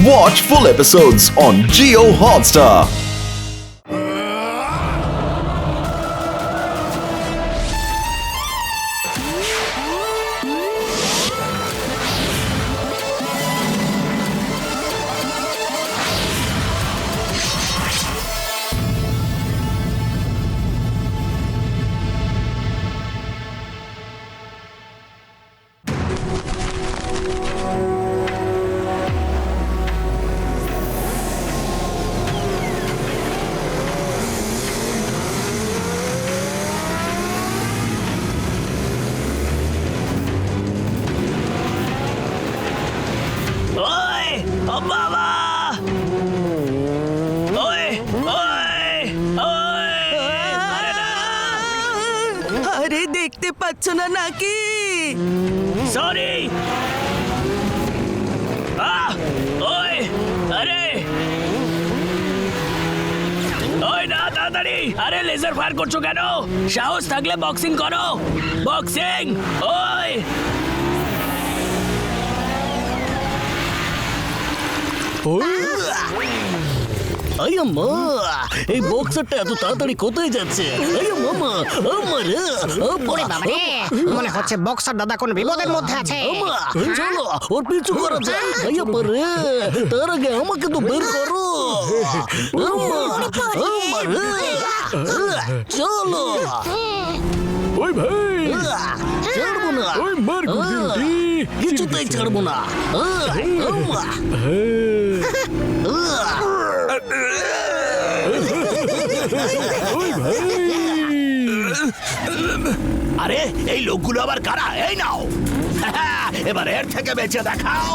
Watch full episodes on Jio Hotstar. আরে দেখতে পাচ্ছ না নাকি? সরি। ওই আরে ওই না তাড়াতাড়ি! আরে লেজার ফায়ার করছো কেন? সাহস থাকলে বক্সিং করো। বক্সিং! ওই আই আম্মা, এই বক্সারটা এত তাড়াতাড়ি কোথায় যাচ্ছে? আই মামা, আমার ওরে বাবা রে, মনে হচ্ছে বক্সার দাদা কোন বিপদের মধ্যে আছে। আম্মা, চলো ওর পিছু করা যায়। আই আরে, তার আগে আমাকে তো বের করো। আম্মা, চলো। ওই ভাই, ছাড়বো না, ওই মার গুদিনটি কিছুতেই ছাড়বো না। আম্মা, ওই ভাই, আরে এই লোকগুলো আবার কারা? এই নাও, এবার এর থেকে বেঁচে দেখাও।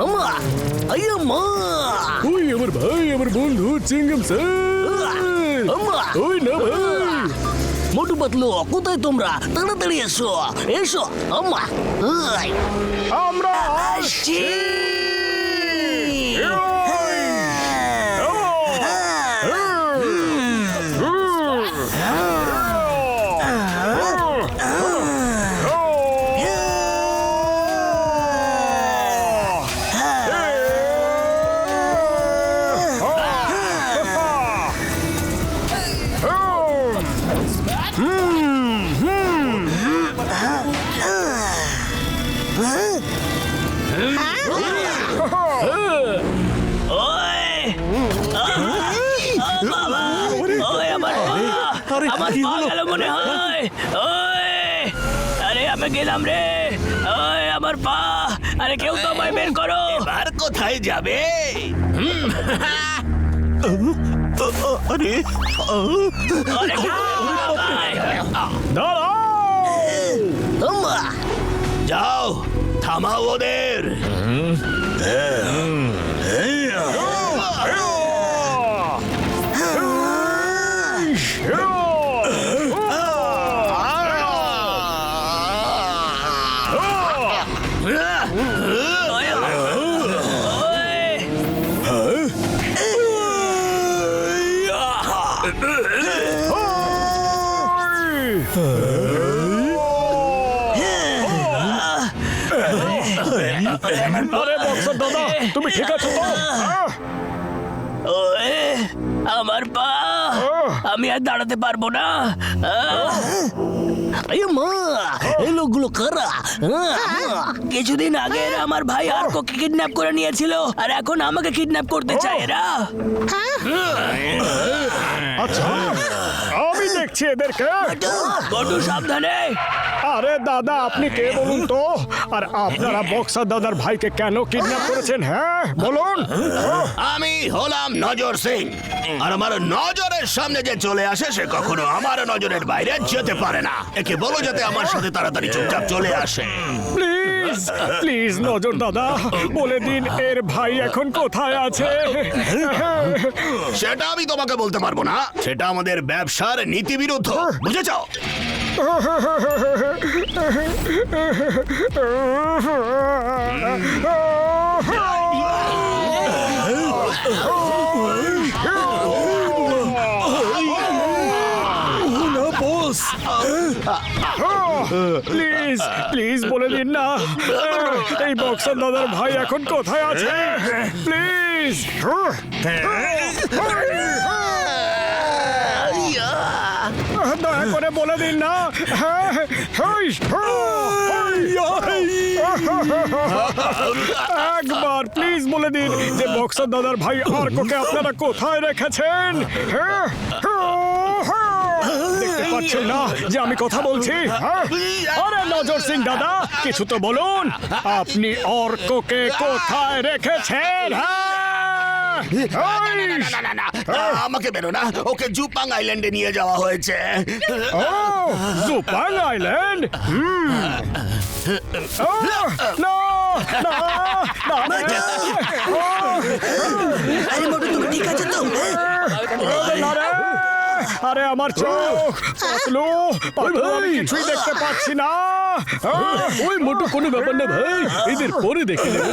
আম্মা, আই আম্মা, ওই আমার ভাই, আমার বন্ধু চিংগাম স্যার। আম্মা, ওই না ভাই, মোটু পাতলু, কোথায় তোমরা? তাড়াতাড়ি এসো, এসো আম্মা। আমরা আসছি। আমার পা গেল মনে হয়। ওই আরে আমি গেলাম রে। ওই আমার পা। আরে কেউ তো আমায় বের করো। এবার কোথায় যাবে? আরে আম্মা, যাও, থামাও ওদের। আরে বক্সার দাদা, তুমি ঠিক আছো তো? ওই আমার পা, আমি আর দাঁড়াতে পারবো না। আই আম্মা, এই লোকগুলো কারা? কিছুদিন আগে এরা আমার ভাই আর্ককে কিডন্যাপ করে নিয়েছিল, আর এখন আমাকে কিডন্যাপ করতে চায় এরা। আচ্ছা, আমি দেখছি এদেরকে। বড় সাবধানে। আরে দাদা, আপনি কে বলুন তো? আর আপনারা বক্সার দাদার ভাইকে কেন কিডন্যাপ করেছেন? হ্যাঁ বলুন। আমি হলাম নজর সিং, আর আমার নজরের সামনে যে চলে আসে সে কখনো আমার নজরের বাইরে যেতে পারে না। একে বলো যাতে আমার সাথে তাড়াতাড়ি চুপচাপ চলে আসে। প্লিজ প্লিজ নজর দাদা, বলে দিন এর ভাই এখন কোথায় আছে। সেটা আমি তোমাকে বলতে পারবো না, সেটা আমাদের ব্যবসার নীতি বিরুদ্ধ, বুঝেছ? বস, প্লিজ প্লিজ বলে দিন না এই বক্সার দাদার ভাই এখন কোথায় আছে প্লিজ দয়া করে বলে দিন না একবার প্লিজ বলে দিন যে বক্সার দাদার ভাই অর্ককে আপনারা কোথায় রেখেছেন দেখতে পাচ্ছেন না যে আমি কথা বলছি আরে নজর সিং দাদা কিছু তো বলুন আপনি অর্ককে কোথায় রেখেছেন আমাকে বেরো না ওকে জুপাং আইল্যান্ডে নিয়ে যাওয়া হয়েছে ও জুপাং আইল্যান্ড আরে মোটু তুমি ঠিক আছে তো আরে আমার চোখ পাতলু পাতলু আমি কিছুই দেখতে পাচ্ছি না ওই মোটু কোনো ব্যাপার না ভাই এদের পরে দেখে নেব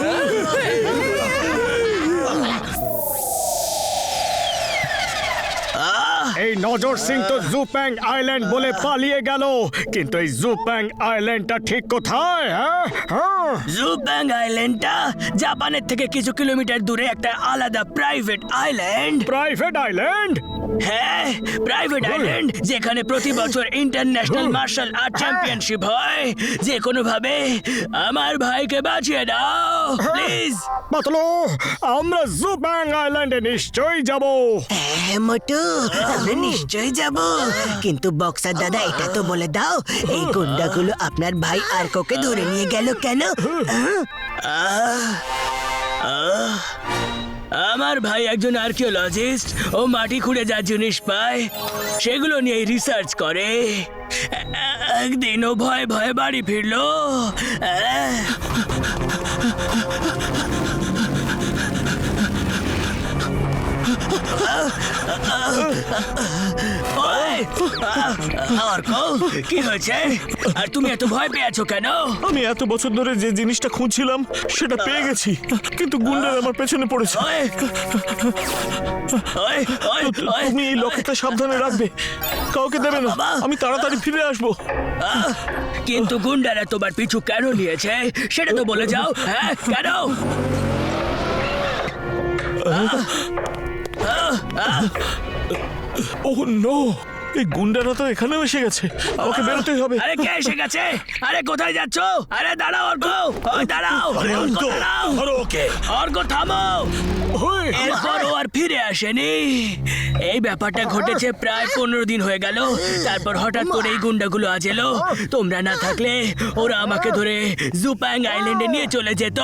এই নজর সিং তো জুপ্যাং আইল্যান্ড বলে পালিয়ে গেল কিন্তু এই জুপ্যাং আইল্যান্ডটা ঠিক কোথায় জুবাং আইল্যান্ডটা জাপানের থেকে কিছু কিলোমিটার দূরে একটা আলাদা প্রাইভেট আইল্যান্ড প্রাইভেট আইল্যান্ড হ্যাঁ প্রাইভেট আইল্যান্ড যেখানে প্রতি বছর ইন্টারন্যাশনাল মার্শাল আর্ট চ্যাম্পিয়নশিপ হয় যে কোনো ভাবে আমার ভাইকে বাঁচিয়ে দাও প্লিজ পাতলু আমরা জুপ্যাং আইল্যান্ডে নিশ্চয়ই যাব মোটু আমরা নিশ্চয়ই যাব কিন্তু বক্সার দাদা এটা তো বলে দাও এই গুন্ডাগুলো আপনার ভাই আর্ককে ধরে নিয়ে গেল কেন আমার ভাই একজন আর্কিওলজিস্ট ও মাটি খুঁড়ে যা জিনিস পায় সেগুলো নিয়ে রিসার্চ করে একদিন ও ভয়ে ভয়ে বাড়ি ফিরলো কি হয়েছে আর তুমি এত ভয় পেয়ে আছো কেন আমি এত বছর ধরে যে জিনিসটা খুঁজছিলাম সেটা পেয়ে গেছি কিন্তু গুন্ডার আমার পেছনে পড়েছে তুমি এই লকেটটা সাবধানে রাখবে কাউকে দেবে না আমি তাড়াতাড়ি ফিরে আসবো কিন্তু গুন্ডারা তোমার পিছু কেন নিয়েছে সেটা তো বলে যাও হ্যাঁ কেন ওহ নো এই গুন্ডারা তো এখানেও এসে গেছে আমাকে বেরোতেই হবে আরে কে এসে গেছে আরে কোথায় যাচ্ছ আরে দাঁড়াও অর্ক ওই দাঁড়াও অর্ক দাঁড়াও ওকে অর্ক থামো এরপর ও আর ফিরে আসেনি এই ব্যাপারটা ঘটেছে প্রায় 15 দিন হয়ে গেল তারপর হঠাৎ করে এই গুন্ডাগুলো আজ এলো তোমরা না থাকলে ওরা আমাকে ধরে জুপাং আইল্যান্ডে নিয়ে চলে যেত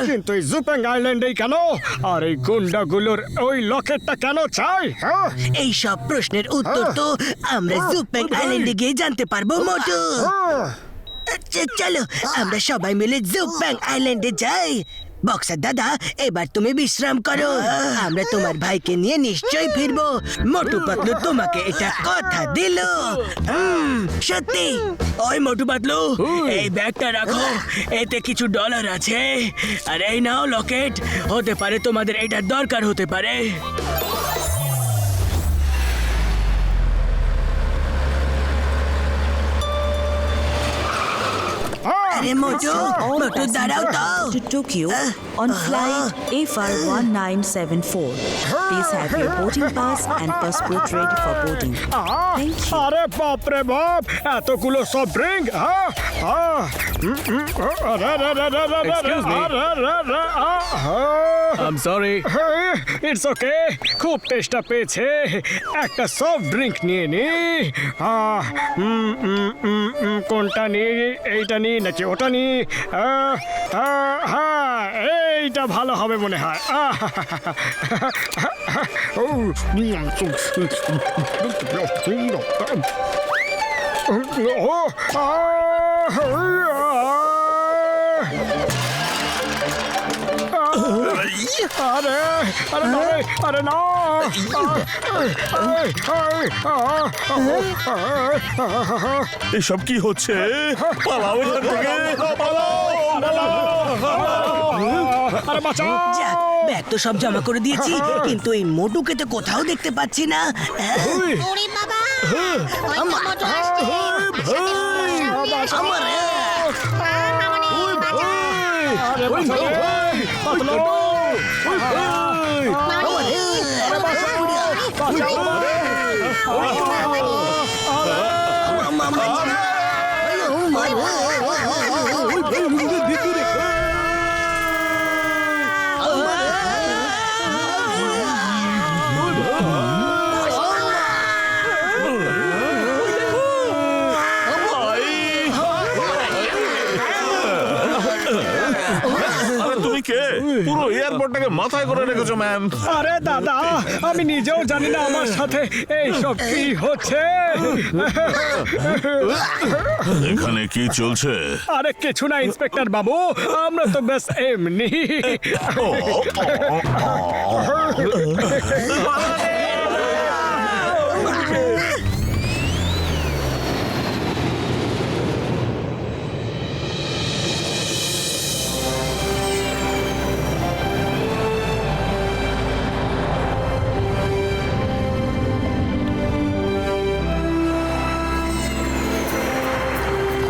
কিন্তু এই জুপ্যাং আইল্যান্ডেই কেন আর এই গুন্ডাগুলোর ওই লকেটটা কেন চাই এই সব প্রশ্নের উত্তর তো আমরা জুপ্যাং আইল্যান্ডে গিয়ে জানতে পারবো মোটু চলো আমরা সবাই মিলে জুপ্যাং আইল্যান্ডে যাই বক্সার দাদা এবার তুমি বিশ্রাম করো আমরা তোমার ভাইকে নিয়ে নিশ্চয়ই ফিরবো মোটু পাতলু তোমাকে এটা কথা দিল সত্যি ওই মোটু পাতলু এই ব্যাগটা রাখো এতে কিছু ডলার আছে আর এই নাও লকেট হতে পারে তোমাদের এটার দরকার হতে পারে আরে মোটু মোটু দাঁড়াও তো to Tokyo on flight AFR 1974. Please have your boarding pass and passport ready for boarding. Thank you. আরে বাপ রে বাপ এতগুলো সব drink Excuse me. I'm sorry. It's okay খুব টেস্টটা পেয়েছে একটা সফট ড্রিঙ্ক নিয়ে নি কোনটা নি এইটা নি নাকি ওটা নি হ্যাঁ এইটা ভালো হবে মনে হয় আরে আরে না আরে না এসব কি হচ্ছে পালাও এখান থেকে পালাও আরে বাঁচাও যাক ব্যাগ তো সব জমা করে দিয়েছি কিন্তু এই মোটুকে তো কোথাও দেখতে পাচ্ছি না ওরে বাবা ওই তো মোটর আসছে আরে তুমি কে? পুরো এয়ারপোর্টটাকে মাথায় করে রেখেছো ম্যাম। আরে দাদা, আমি নিজেও জানি না আমার সাথে এই সব কি হচ্ছে। এখানে কি চলছে? আরে কিছু না ইন্সপেক্টর বাবু, আমরা তো বেশ এমনি।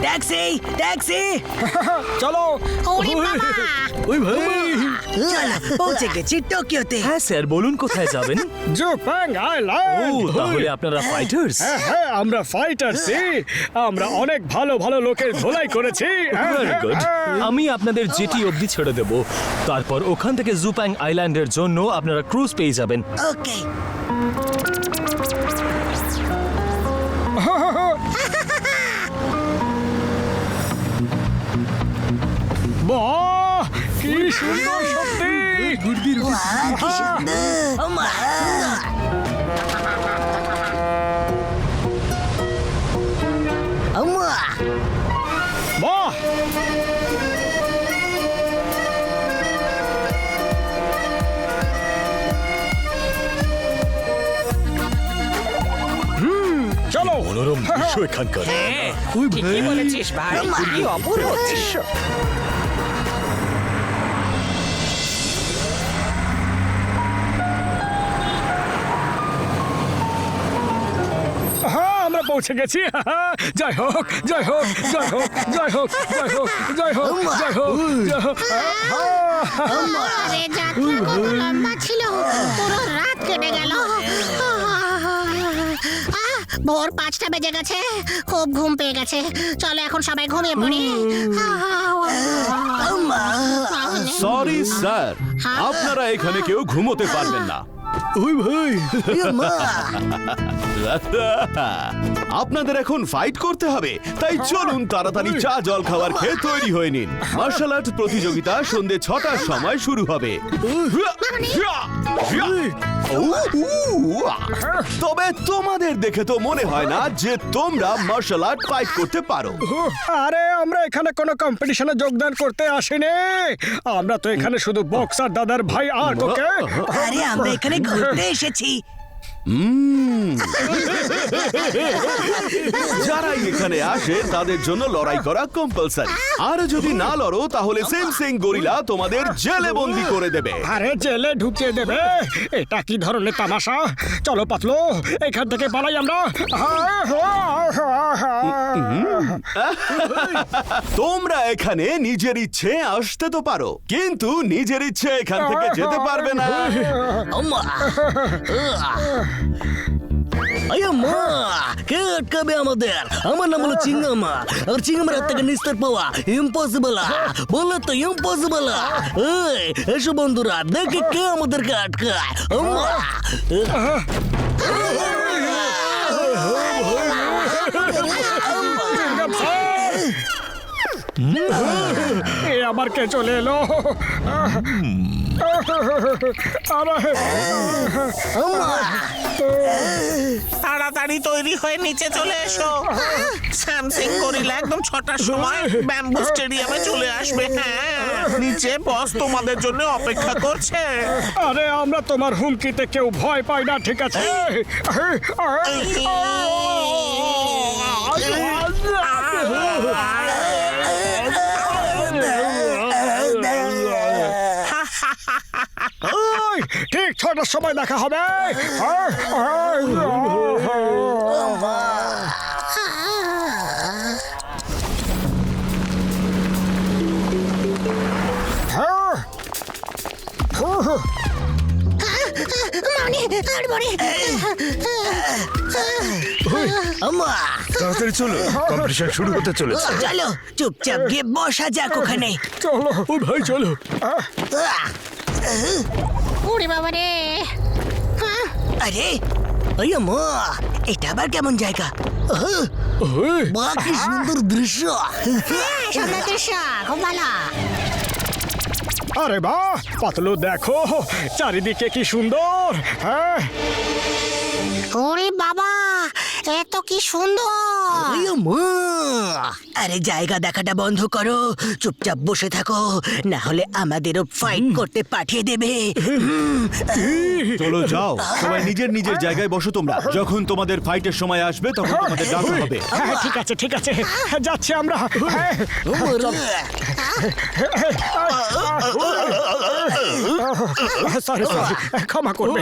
ট্যাক্সি ট্যাক্সি, চলো। ওরে বাবা! ওই ভাই, চলো পৌঁছে গেছি টোকিওতে। হ্যাঁ স্যার, বলুন কোথায় যাবেন? জুপাং ও, আইল্যান্ড। তাহলে আপনারা ফাইটার্স। হ্যাঁ হ্যাঁ, আমরা ফাইটারছি। আমরা অনেক ভালো ভালো লোকের ধোলাই করেছি। Very good. আমি আপনাদের জেটি অবধি ছেড়ে দেব, তারপর ওখান থেকে জুপ্যাং আইল্যান্ডের জন্য আপনারা ক্রুজ পেয়ে যাবেন। ওকে। বাহ, কি সুন্দর সত্যি। কি সুন্দর। ওমা। ওমা। বাহ, চলো। মনোরম দৃশ্য এখানকার। ঠিকই বলেছিস ভাই, কি অপূর্ব দৃশ্য। হ্যাঁ, আমরা পৌঁছে গেছি। জয় হোক, জয় হোক, জয় হোক, জয় হোক, জয় হোক, জয় হোক, জয় হোক, জয় হোক। আরে যাত্রা কত লম্বা ছিল, পুরো রাত কেটে গেল। ভোর 5টা বেজে গেছে, খুব ঘুম পেয়ে গেছে। চলো এখন সবাই ঘুমিয়ে পড়ি। সরি স্যার, আপনারা এখানে কেউ ঘুমোতে পারবেন না। ওই ভাই, আপনাদের এখন ফাইট করতে হবে, তাই চলুন তাড়াতাড়ি চা জল খাবার খেয়ে তৈরি হয়ে নিন। মার্শাল আর্ট প্রতিযোগিতা সন্ধ্যে 6টার সময় শুরু হবে। তবে তোমাদের দেখে তো মনে হয় না যে তোমরা মার্শাল আর্ট ফাইট করতে পারো। আরে আমরা এখানে কোনো কম্পিটিশনে যোগদান করতে আসিনি। আমরা তো এখানে শুধু বক্সার দাদার ভাই আর ওকে। আরে আমরা এখানে ঘুরতে এসেছি। যারাই এখানে আসে তাদের জন্য লড়াই করা কম্পালসারি। আর যদি না লড়ো তাহলে সেম সিং গরিলা তোমাদের জেলে বন্দি করে দেবে। আরে জেলে ঢুকিয়ে দেবে? এটা কি ধরনের তামাশা? চলো পাতলো, এখান থেকে পালাই আমরা। তোমরা এখানে নিজের ইচ্ছে আসতে তো পারো, কিন্তু নিজের ইচ্ছে এখান থেকে যেতে পারবে না। মা, কে আটকাবে আমাদের? আমার নাম হলো চিঙ্গামা, আর চিঙ্গামার হাত থেকে নিস্তার পাওয়া ইম্পসিবল। বলে তো ইম্পসিবল। এসো বন্ধুরা, দেখি কে আমাদেরকে আটকায়। এ আবার কে চলে এলো? তাড়াতাড়ি তৈরি হয়ে নিচে চলে এসো। স্যামসিং গরিলা একদম 6টার সময় ব্যাম্বু স্টেডিয়ামে চলে আসবে। হ্যাঁ, নিচে বস তোমাদের জন্য অপেক্ষা করছে। আরে আমরা তোমার হুমকিতে কেউ ভয় পাই না, ঠিক আছে? ঠিক 6টার সময় দেখা হবে। মানে আর মানে আম্মা তাড়াতাড়ি চলো, কম্পিটিশন শুরু হতে চলেছে। চলো চুপচাপ গিয়ে বসা যাক ওখানে। চলো ও ভাই চলো। ওরে বাবা রে। আরে এই আম্মা এটা আবার কেমন জায়গা? বাহ কি সুন্দর দৃশ্য। সুন্দর দৃশ্য, খুব ভালো। আরে বাহ পাতলু, দেখো চারিদিকে কি সুন্দর। হ্যাঁ ওরে বাবা, এত কি সুন্দর। এই আম্মা আরে জায়গা দেখাটা বন্ধ করো, চুপচাপ বসে থাকো, না হলে আমাদেরও ফাইট করতে পাঠিয়ে দেবে। চলো যাও, সবাই নিজের নিজের জায়গায় বসো তোমরা। যখন তোমাদের ফাইটের সময় আসবে তখন তোমাদের ডাকা হবে। হ্যাঁ ঠিক আছে ঠিক আছে, যাচ্ছি আমরা। হ্যাঁ সরি সরি, ক্ষমা করবে।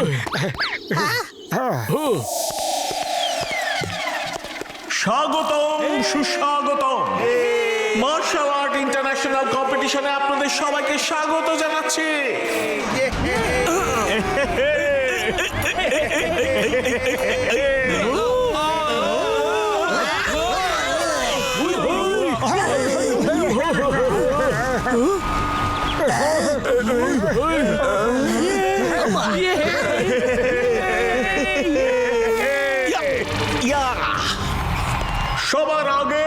স্বাগতম, সুস্বাগতম। মার্শাল আর্ট ইন্টারন্যাশনাল কম্পিটিশনে আপনাদের সবাইকে স্বাগত জানাচ্ছি। সবার আগে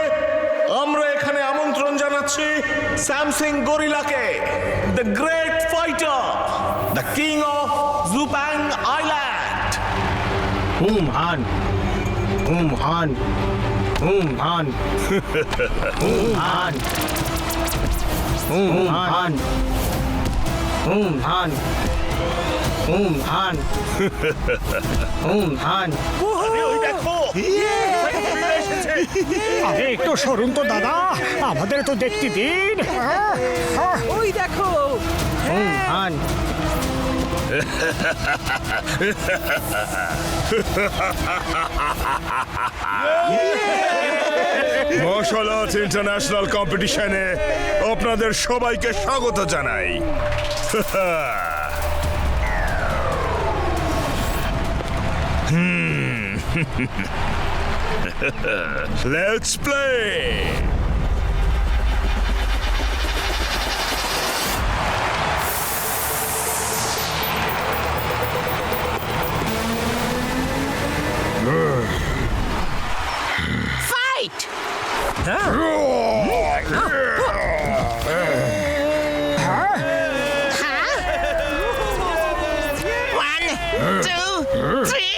আমরা এখানে আমন্ত্রণ জানাচ্ছি স্যামসিং গরিলাকে, the great fighter, the king of জুপ্যাং island. Han. Han. Han. Han. Han. Han. Han. Han. ওই দেখো, আরে একটু সরুন তো দাদা, আমাদের তো দেখতে দিন। ওই দেখো। Han. মার্শাল আর্টস ইন্টারন্যাশনাল কম্পিটিশনে আপনাদের সবাইকে স্বাগত জানাই। Let's play! Fight. One, two, three.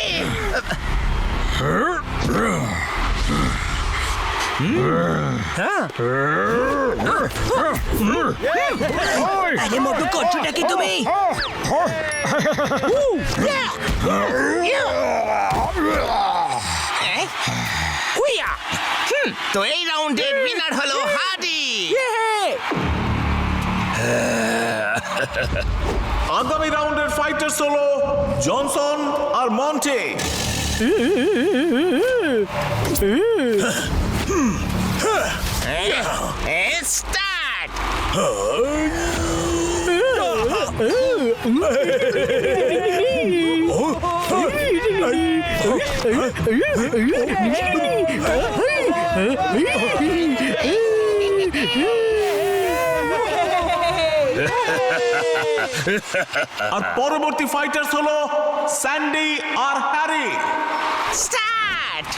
আরে মোটু করছোটা কি তুমি? তো এই রাউন্ডের উইনার হলো হার্ডি। আগামী রাউন্ডের ফাইটার্স হলো জনসন আর মন্টে। স্টার্ট। আর পরবর্তী ফাইটার্স হলো স্যান্ডি আর হ্যারি। স্টার্ট।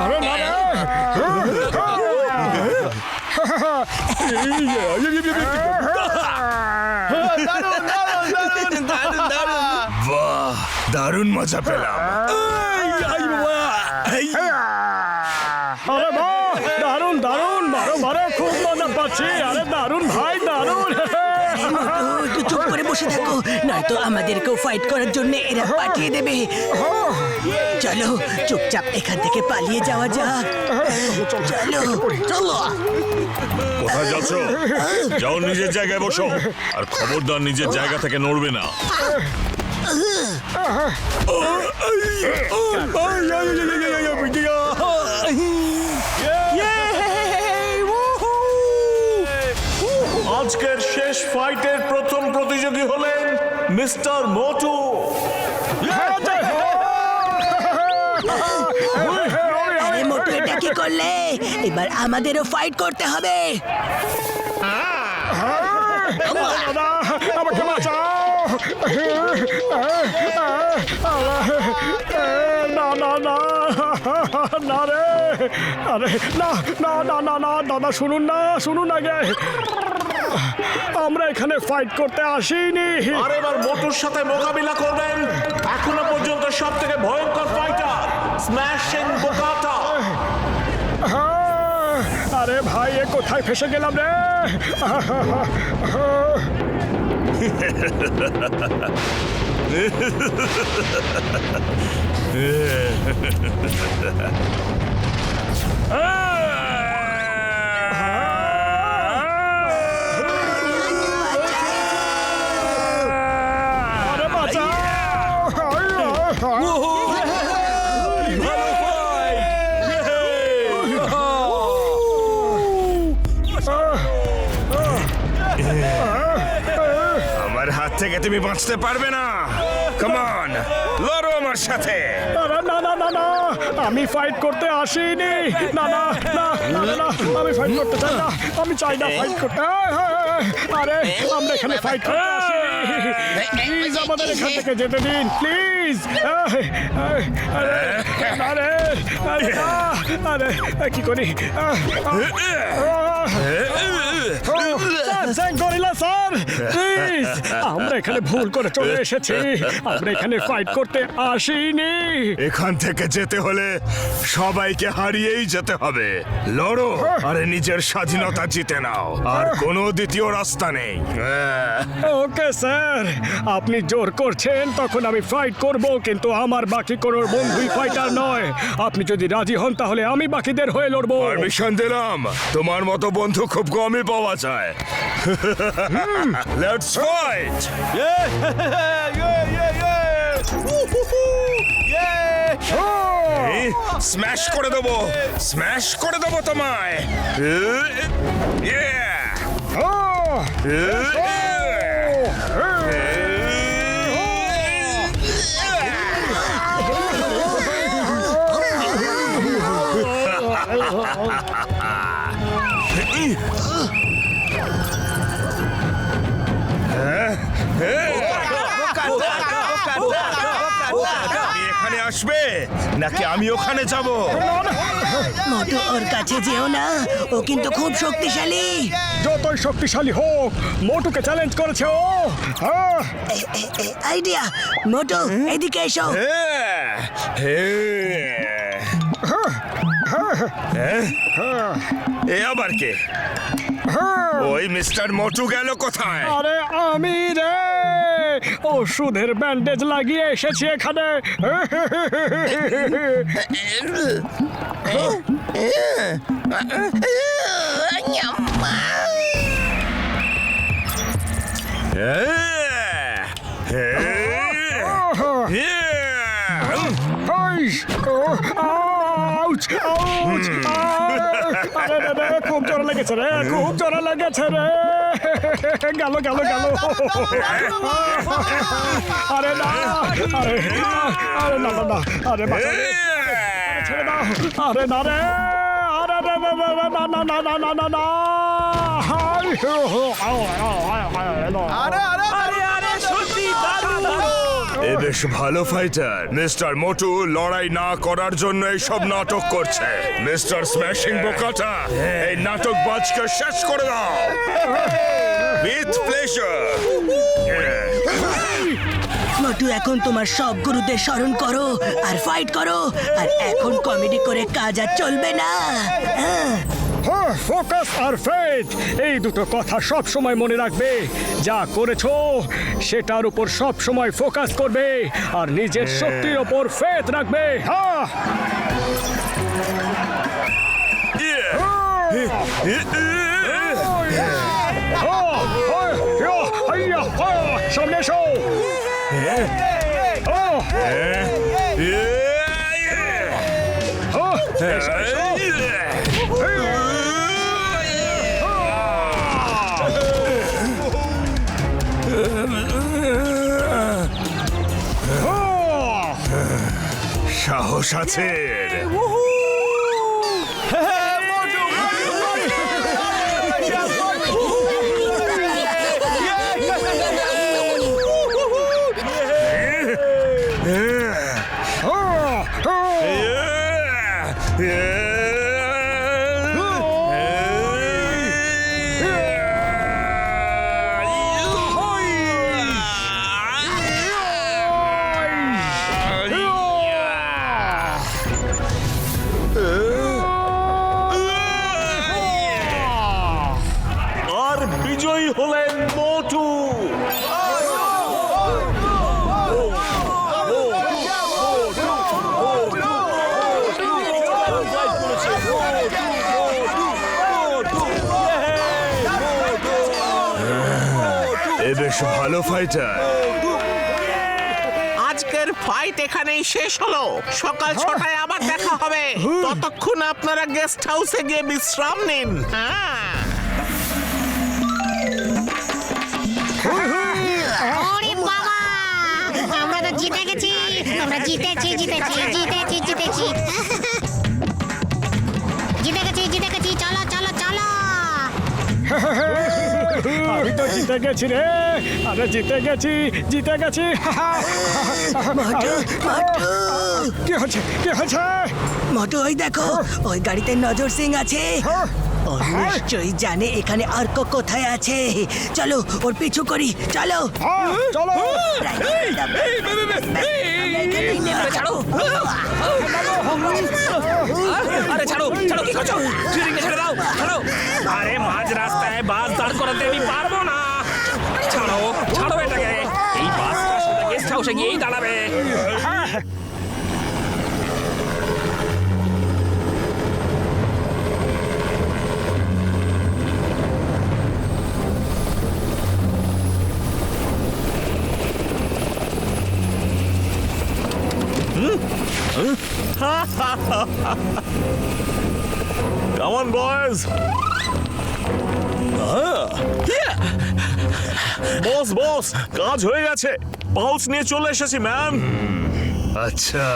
আরে না রে। বাহ, দারুণ মজা পেলাম। আরে বাহ, দারুণ দারুণ, মারো মারো, খুব মজা পাচ্ছি। আরে দারুণ ভাই, দারুণ। একটু চুপ করে বসে থাকো, নয়তো আমাদেরকেও ফাইট করার জন্য এরা পাঠিয়ে দেবে। চলো চুপচাপ এখান থেকে পালিয়ে যাওয়া যাক। চলো চলো। কোথায় যাচ্ছ? যাও নিজের জায়গায় বসো, আর খবরদার নিজের জায়গা থেকে নড়বে না। আজকের শেষ ফাইটের প্রথম প্রতিযোগী হলেন মিস্টার মোটু। আরে মোটু, এটা কি করলে? এবার আমাদেরও ফাইট করতে হবে। দাদা, আমাকে বাঁচাও! না না না না রে, আরে না না না না না দাদা, শুনুন আগে, আমরা এখানে ফাইট করতে আসিনি। আর এবার মোটুর সাথে মোকাবিলা করবেন এখনো পর্যন্ত সব থেকে ভয়ঙ্কর ফাইটার স্ম্যাশিং বোকাটা। আরে ভাই, এ কোথায় ফেসে গেলাম রে? আরে বাঁচাও! আমার হাত থেকে তুমি বাঁচতে পারবে না। কাম অন, লড়ো আমার সাথে। আরে না না না না, আমি ফাইট করতে আসিনি। না না না না না, আমি ফাইট করতে চাই না। আমি চাই না ফাইট করতে। আরে আমরা এখানে ফাইট করতে আসিনি। প্লিজ আমাদের এখান থেকে যেতে দিন, প্লিজ। আরে আরে কি করি? গরিলা স্যার, প্লিজ, আমরা এখানে ভুল করে চলে এসেছি। আমরা এখানে ফাইট করতে আসিনি। এখান থেকে যেতে হলে সবাইকে হারিয়েই যেতে হবে। লড়ো, আরে নিজের স্বাধীনতা জিতে নাও। আর কোনো দ্বিতীয় রাস্তা নেই। ওকে স্যার, আপনি জোর করছেন তখন আমি ফাইট করব, কিন্তু আমার বাকি কোনো বন্ধুই ফাইটার নয়। আপনি যদি রাজি হন তাহলে আমি বাকিদের হয়ে লড়বো। পারমিশন দিলাম। তোমার মতো বন্ধু খুব কমই পাওয়া যায়। Let's fight. স্ম্যাশ করে দেবো, স্ম্যাশ করে দেবো তোমায়। তুমি এখানে আসবে নাকি আমি ওখানে যাব? মোটু, ওর কাছে যেও না, ও কিন্তু খুব শক্তিশালী। যতই শক্তিশালী হোক, মোটুকে চ্যালেঞ্জ করেছে ও। আইডিয়া, মোটু এদিকে এসো। এ আবার কে? ওই মিস্টার মোটু গেল কোথায়? আরে আমি রে, ওষুধের ব্যান্ডেজ লাগিয়ে এসেছি এখানে। খুব জোর লেগেছে রে, খুব জোর লেগেছে রে। গেল গেল গেল। আরে না, আরে আরে না না না, আরে ছেড়ে দাও। আরে না রে, আরে না না না না না না না না না। এ বেশ ভালো ফাইটার। মিস্টার মোটু লড়াই না করার জন্য এইসব নাটক করছে। মিস্টার স্ম্যাশিং বোকাটা, এই নাটকবাজকে শেষ করে দাও। With pleasure. মোটু, এখন তোমার সব গুরুদের স্মরণ করো আর ফাইট করো। আর এখন কমেডি করে কাজ আর চলবে না। ফোকাস আর ফেথ, এই দুটো কথা সব সময় মনে রাখবে। যা করেছো সেটার উপর সব সময় ফোকাস করবে আর নিজের শক্তির উপর ফেথ রাখবে। সামনে এসো। সাহস আছে আর বিজয়ী হলেন মোটু। এ বেশ ভালো ফাইটার। আজকের ফাইট এখানেই শেষ হলো। সকাল 6টায় আবার দেখা হবে। ততক্ষণ আপনারা গেস্ট হাউসে গিয়ে বিশ্রাম নিন। ওরে বাবা, আমরা তো জিতে গেছি। আমরা জিতেছি জিতেছি জিতেছি জিতেছি জিতে গেছি জিতে গেছি। চলো চলো চলো। আমি তো জিতে গেছি রে, আরে জিতে গেছি জিতে গেছি। কি হচ্ছে কি হচ্ছে? মোটু ওই দেখো, ওই গাড়িতে নজর সিং আছে। ও নিশ্চয়ই জানে এখানে আর্ক কোথায় আছে। চলো ওর পিছু করি, চলো চলো। আরে ছাড়ো ছাড়ো, কি করছো? স্টিয়ারিংটা ছেড়ে দাও, ছাড়ো। আরে মাঝ রাস্তায় বাস দাঁড় করাতে আমি পারবো না। ছাড়ো ছাড়ো এটাকে। এই বাসটা সোজা গেস্ট হাউসে গিয়েই দাঁড়াবে। Come on, boys. বস বস, কাজ হয়ে গেছে। পাউচ নিয়ে চলে এসেছি ম্যাম। আচ্ছা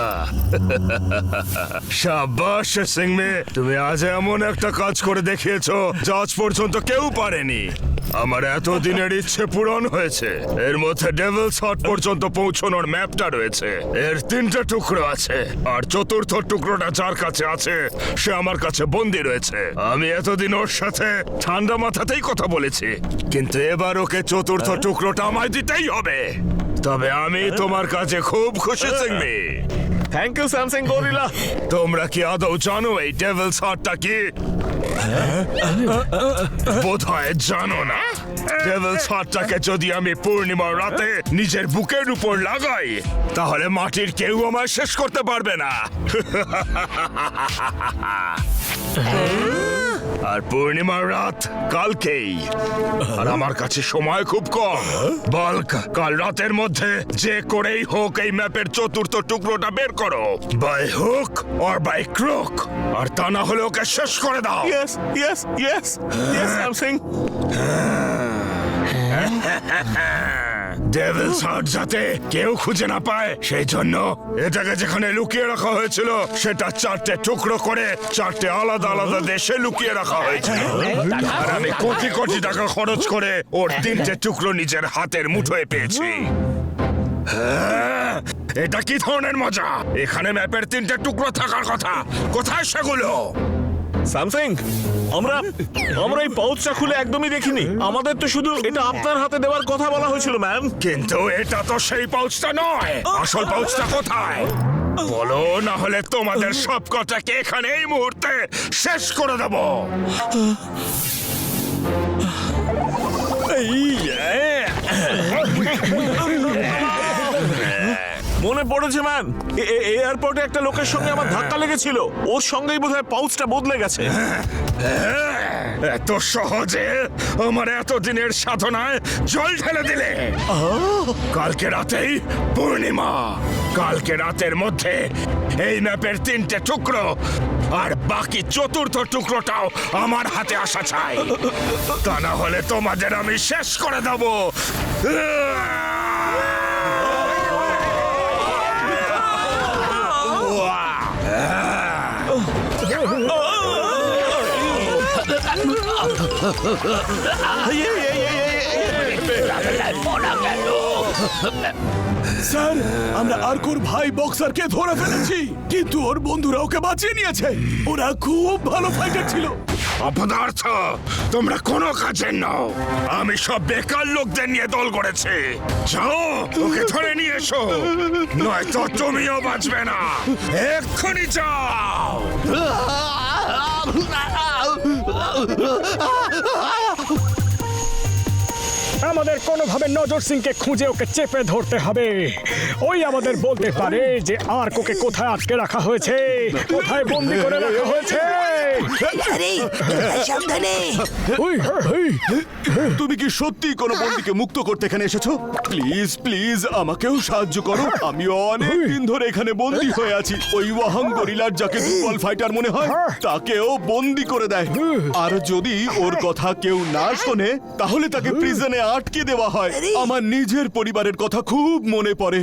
শাবাশ সিং মে, তুমি আজ এমন একটা কাজ করে দেখিয়েছো যা আজ পর্যন্ত কেউ পারেনি। আমার এতদিনের ইচ্ছে পূরণ হয়েছে। এর মধ্যে ডেভিলস হট পর্যন্ত পৌঁছানোর ম্যাপটা রয়েছে। এর 3টে টুকরো আছে, আর চতুর্থ টুকরোটা যার কাছে আছে সে আমার কাছে বন্দী রয়েছে। আমি এতদিন ওর সাথে ঠান্ডা মাথাতেই কথা বলেছি, কিন্তু এবার ওকে চতুর্থ টুকরোটা আমায় দিতেই হবে। তবে আমি তোমার কাছে খুব খুশি সিংমি। Thank you Samsung gorilla. তোমরা কি আদৌ জানো এই ডেভিলস হার্টটা কি? বোধহয় জানো না। ডেভিলস হার্টটাকে যদি আমি পূর্ণিমার রাতে নিজের বুকের উপর লাগাই, তাহলে মাটির কেউ আমায় শেষ করতে পারবে না। আর পূর্ণিমার রাত কালকেই, আর আমার কাছে সময় খুব কম। বাল্ক, কাল রাতের মধ্যে যে করেই হোক এই ম্যাপের চতুর্থ টুকরোটা বের করো, by hook or by crook, আর তা না হলে ওকে শেষ করে দাও। Yes yes yes yes Samsung. Devil's heart যাতে কেউ খুঁজে না পায়, সেই জন্য এটাকে যেখানে লুকিয়ে রাখা হয়েছিল সেটা 4টে টুকরো করে 4টে আলাদা আলাদা দেশে লুকিয়ে রাখা হয়েছিল। আর আমি কোটি কোটি টাকা খরচ করে ওর 3টে টুকরো নিজের হাতের মুঠোয় পেয়েছি। এটা কি ধরনের মজা? এখানে ম্যাপের 3টে টুকরো থাকার কথা, কোথায় সেগুলো? স্যামসাং, আমরা এই পাউচটা খুলে একদমই দেখিনি। আমাদের তো শুধু এটা আপনার হাতে দেওয়ার কথা বলা হয়েছিল ম্যাম। কিন্তু এটা তো সেই পাউচটা নয়। আসল পাউচটা কোথায় বলো, না হলে তোমাদের সব কটাকে এখানে এই মুহূর্তে শেষ করে দেব। মনে পড়েছে ম্যাম, এয়ারপোর্টে একটা লোকের সঙ্গে আমার ধাক্কা লেগেছিল। ওর সঙ্গেই বোধহয় পাউচটা বদলে গেছে। এত সহজে আমার এতদিনের সাধনায় জল ঢেলে দিলে। কালকে রাতেই পূর্ণিমা। কালকে রাতের মধ্যে এই ম্যাপের 3টে টুকরো আর বাকি 4র্থ টুকরোটাও আমার হাতে আসা চাই। তা না হলে তোমাদের আমি শেষ করে দেবো। স্যার, আমরা আর্কোর ভাই বক্সারকে ধরে ফেলেছি, কিন্তু ওর বন্ধুরা ওকে বাঁচিয়ে নিয়েছে। ওরা খুব ভালো ফাইটার ছিল। অপদার্থ, তোমরা কোনো কাজের নও। আমি সব বেকার লোকদের নিয়ে দল করেছি। যাও, ওকে ধরে নিয়ে এসো, নয়তো তুমিও বাঁচবে না। এক্ষুনি যাও। আমাদের কোনোভাবে নজর সিংকে খুঁজে ওকে চেপে ধরতে হবে। ওই আমাদের বলতে পারে যে আর্কোকে কোথায় আটকে রাখা হয়েছে, কোথায় বন্দি করে রাখা হয়েছে। আরে সাবধানে। তুমি কি সত্যি কোনো বন্দীকে মুক্ত করতে এখানে এসেছো? প্লিজ প্লিজ আমাকেও সাহায্য করো। আমি অনেক দিন ধরে এখানে বন্দী হয়ে আছি। ওই ওয়াহাং গরিলার যাকে দুর্বল ফাইটার মনে হয় তাকেও বন্দী করে দেয়। আর যদি ওর কথা কেউ না শোনে তাহলে তাকে প্রিজনে আটকে দেওয়া হয়। আমার নিজের পরিবারের কথা খুব মনে পড়ে।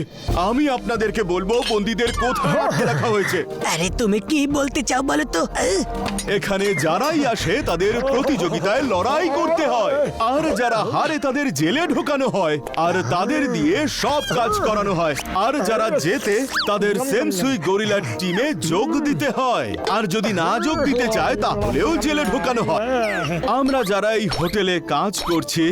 আমি আপনাদেরকে বলবো বন্দীদের কোথায় আটকে রাখা হয়েছে। আরে তুমি কি বলতে চাও বলো তো? এখানে যারাই আসে তাদের প্রতিযোগিতায় লড়াই করতে হয়, আর যারা হারে তাদের জেলে ঢোকানো হয়, আর তাদের দিয়ে সব কাজ করানো হয়। আর যারা জেতে তাদের সেমসুই গরিলার টিমে যোগ দিতে হয়, আর যদি না যোগ দিতে চায় তাহলেও জেলে ঢোকানো হয়। আমরা যারা এই হোটেলে কাজ করছি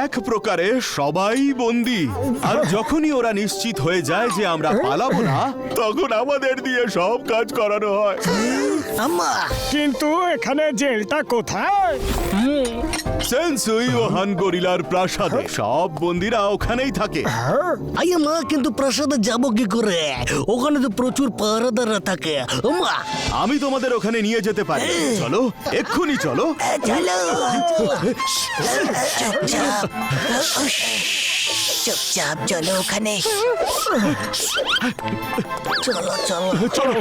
এক প্রকারে সবাই বন্দী। আর যখনই ওরা নিশ্চিত হয়ে যায় যে আমরা পালাবো না, তখন আমাদের দিয়ে সব কাজ করানো হয়। আম্মা, কিন্তু এখানে জেলটা কোথায়? সেনসুই ওহান গরিলার প্রাসাদে সব বন্দীরা ওখানেই থাকে। আইয়া মা, কিন্তু প্রাসাদে যাবো কি করে? ওখানে তো প্রচুর পাহারাদাররা থাকে। মা, আমি তোমাদের ওখানে নিয়ে যেতে পারি। চলো, এক্ষুনি চলো। চলো। চুপচাপ চুপচাপ চলো ওখানে। চলো চলো চলো।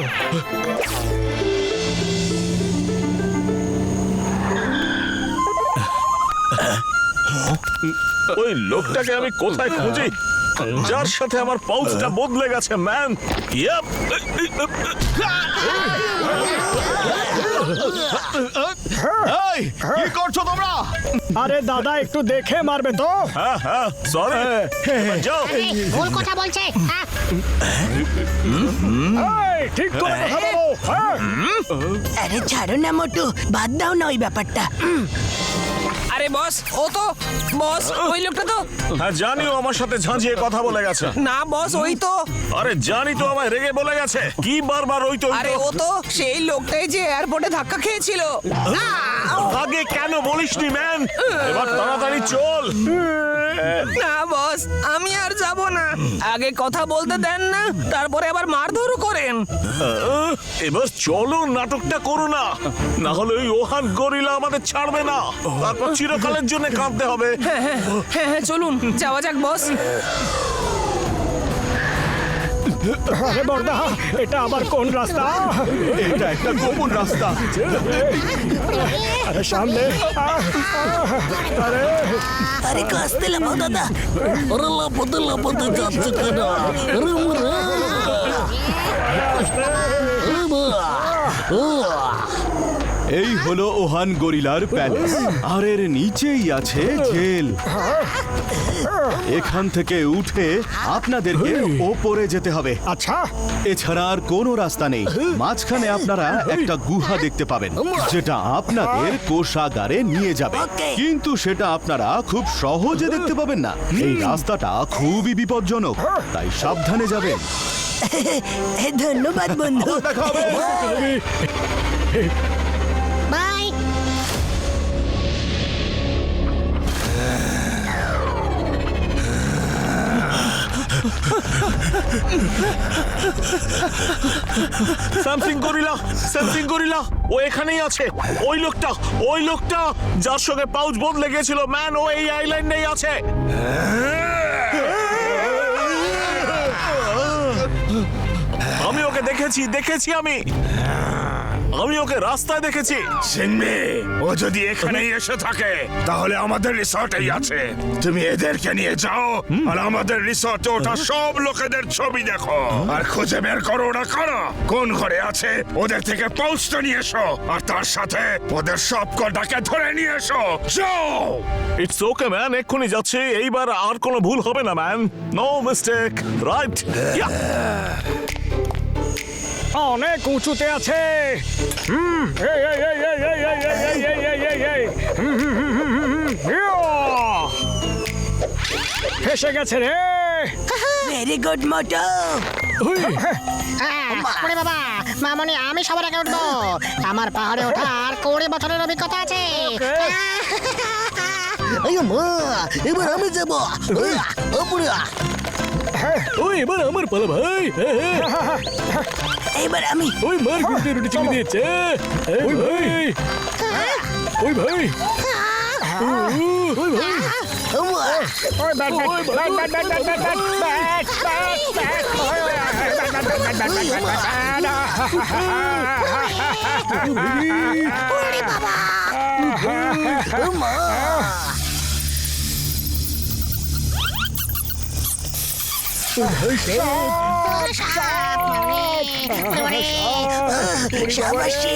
ওই লোকটাকে আমি কোথায় খুঁজি যার সাথে আমার পাউচটা বদলে গেছে, ম্যান? ইয়াপ। এই, কি করছো তোমরা? আরে দাদা, একটু দেখে মারবে তো। হ্যাঁ হ্যাঁ, সরি। যাও। ভুল কথা বলছে। হ্যাঁ। এই, ঠিক করে কথা বলো। হ্যাঁ? আরে ছাড়ো না মোটু, বাদ দাও না ওই ব্যাপারটা। আরে বস, ও তো বস, ওই লোকটা তো। হ্যাঁ জানি, ও আমার সাথে ঝাঁঝিয়ে কথা বলে গেছে। না বস, ওই তো। আরে জানি তো, আমায় রেগে বলে গেছে। কি বারবার ওই তো ওই আরে তো। ও তো সেই লোকটাই যে এয়ারপোর্টে ধাক্কা খেয়েছিল। আগে কেন বলিসনি, ম্যান? এবার তাড়াতাড়ি চল। না বস, আমি আর যাব না। আগে কথা বলতে দেন না, তারপরে আবার মারধরও করেন। এবার চলো, নাটকটা করো না, না হলে ওই ওহান গরিলা আমাদের ছাড়বে না। তারপর চিরকালের জন্য কাঁদতে হবে। হ্যাঁ হ্যাঁ হ্যাঁ, চলুন যাওয়া যাক বস। আরে বর্দা, এটা আবার কোন রাস্তা? এটা একটা গোপন রাস্তা। আরে সামনে। আরে আরে কাস্তে লাগাও দাদা। ওরা লাপতে লাপতে যাচ্ছে কেন? আরে মরে। আরে মা। এই হলো ওহান গরিলার প্যালেস, আর এর নিচেই আছে জেল। এখান থেকে উঠে আপনাদেরকে ওপরে যেতে হবে। আচ্ছা, এছাড়া আর কোনো রাস্তা নেই। মাঝখানে আপনারা একটা গুহা দেখতে পাবেন, যেটা আপনাদের কোষাগারে নিয়ে যাবে। কিন্তু সেটা আপনারা খুব সহজে দেখতে পাবেন না। এই রাস্তাটা খুবই বিপজ্জনক, তাই সাবধানে যাবেন। ধন্যবাদ বন্ধু। দেখা হবে। By. Samsung gorilla, Samsung gorilla, ও এখানেই আছে। ওই লোকটা যার সঙ্গে পাউচ বদলে গেছিল, ম্যান, ও এই আইল্যান্ডেই আছে। আমি ওকে দেখেছি আমি ওকে রাস্তায় দেখেছি। সিংমি, ও যদি এখানেই এসে থাকে তাহলে আমাদের রিসর্টেই আছে। তুমি এদেরকে নিয়ে যাও আর আমাদের রিসর্টে ওঠা সব লোকেদের ছবি দেখো আর খুঁজে বের করো ওরা কারা, কোন ঘরে আছে। ওদের থেকে পাউচটা নিয়ে এসো আর তার সাথে ওদের সব কটাকে ধরে নিয়ে এসো। যাও। ইটস ওকে ম্যান, এক্ষুনি যাচ্ছি। এইবার আর কোনো ভুল হবে না ম্যান, নো মিস্টেক, রাইট? অনেক উঁচুতে আছে। এই, এই, এই, এই, এই, এই, এই, এই, এই, এই, এই, এই। ইয়া! ফেসে গেছে রে। ভেরি গুড মোটু। ওরে বাবা, মামনি আমি সবার আগে উঠবো। আমার পাহাড়ে ওঠার 20 বছরের অভিজ্ঞতা আছে। মা, এবার আমি যাবো। ওই এবার আমার পালা ভাই। এবার আমি। ওই মার গুড়তে রুটি চিনি দিয়েছে। ওই ভাই, ওই ভাই, ওই ভাই। ওই bat, bat, bat, bat, bat, bat, bat, bat, bat, bat, bat. ওই, ওই, bat, bat, bat, bat, bat, bat, bat. শাবাশি।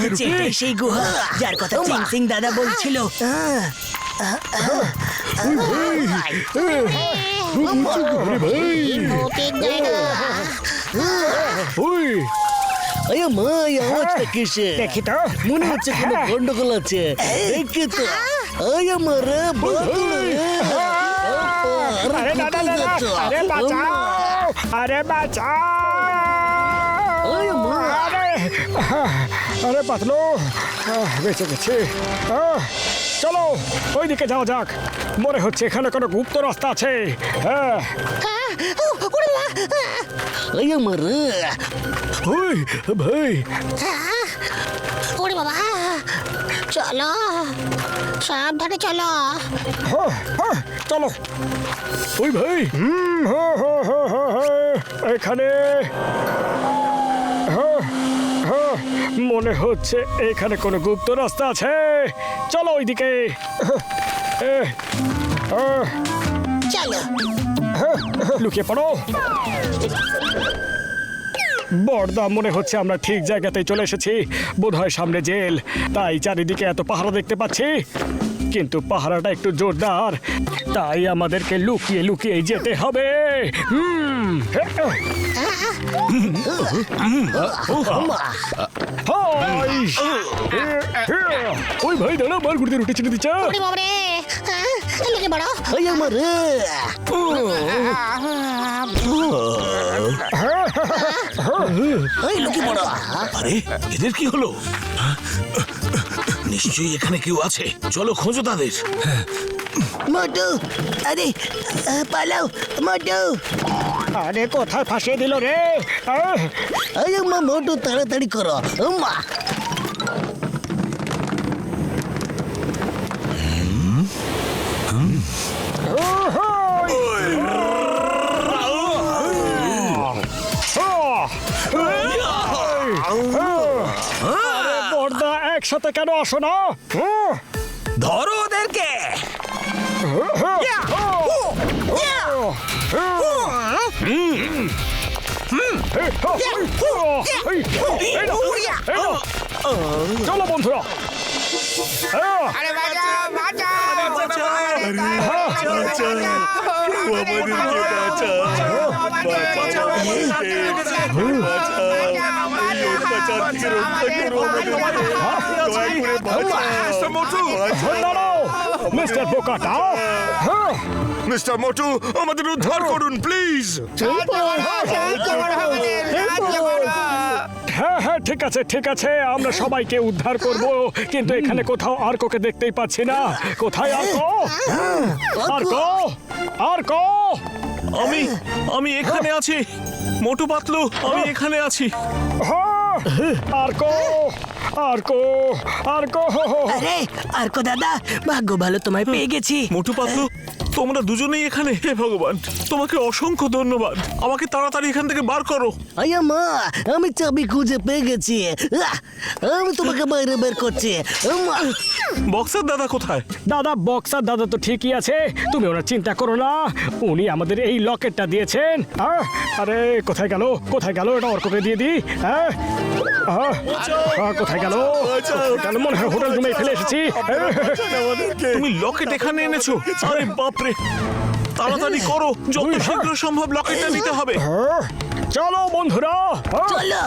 এটাই সেই গুহা যার কথা চিং সিং দাদা বলছিল। মা, এই আওয়াজটা কিসে? দেখি তো। মনে হচ্ছে কোনো গন্ডগোল আছে। দেখি তো। আমার আরে দাদা, দাদা, আরে বাঁচাও, আরে বাঁচাও। আরে, আরে পাতলু, বেঁচে গেছি। চলো ওইদিকে যাওয়া যাক, মনে হচ্ছে এখানে কোনো গুপ্ত রাস্তা আছে। হ্যাঁ, আমার ওই ভাই। ওরে বাবা, চলো সাবধানে চলো। চলো। ওই ভাই, এখানে মনে হচ্ছে এখানে কোনো গুপ্ত রাস্তা আছে। চলো ওইদিকে। চলো। লুকিয়ে পড়ো। বড়দা, মনে হচ্ছে আমরা ঠিক জায়গাতেই চলে এসেছি। বোধহয় সামনে জেল, তাই চারিদিকে এত পাহারা দেখতে পাচ্ছি। কিন্তু পাহারাটা একটু জোরদার, তাই আমাদেরকে লুকিয়ে লুকিয়ে যেতে হবে। ওই ভাই দাঁড়া, মার গুড়িতে রুটি চিনি দিচ্ছ। ওরে বাবা রে, লুকিয়ে পড়ো। আমার আরে এদের কি হলো? নিশ্চয়ই এখানে কেউ আছে, চলো খোঁজো তাদের। মোটু, আরে পালাও মোটু। আরে কোথায় ফাঁসিয়ে দিল রে? মা, মোটু তাড়াতাড়ি করো। মা, বড়দা, একসাথে কেন আসো না? ধরো ওদেরকে। চলো বন্ধুরা। মিস্টার বোকাটা, মিস্টার মোটু, আমাদের উদ্ধার করুন প্লিজ। হ্যাঁ হ্যাঁ, ঠিক আছে ঠিক আছে, আমরা সবাইকে উদ্ধার করব। কিন্তু এখানে কোথাও আর্কোকে দেখতেই পাচ্ছি না। কোথায় আর্কো? আর্কো, আর্কো। আমি এখানে আছি মোটু পাতলু, আমি এখানে আছি। আর্কো, আরকো আরকো আরে আরকো দাদা, ভাগ্য ভালো তোমায় পেয়ে গেছি। মোটু পাতলু, তোমরা দুজনেই এখানে? হে ভগবান, তোমাকে অসংখ্য ধন্যবাদ। আমাকে তাড়াতাড়ি এখান থেকে বার করো। আয়া মা, আমি চাবি খুঁজে পেয়ে গেছি। আমি তোমাকে বাইরে বের করছি। মা, বক্সার দাদা কোথায়? দাদা, বক্সার দাদা তো ঠিকই আছে, তুমি ওনার চিন্তা করো না। উনি আমাদের এই লকেটটা দিয়েছেন। আরে কোথায় গেল, কোথায় গেল? এটা অর্ককে দিয়ে দিই। হ্যাঁ কোথায় গেল? কেন মনে হয় হোটেল রুমে ফেলে এসেছি। তুমি লকেট এখানে এনেছো? আরে বাপরে, তাড়াতাড়ি করো, যত শীঘ্র সম্ভব লকেটটা নিতে হবে। চলো বন্ধুরা, চলো।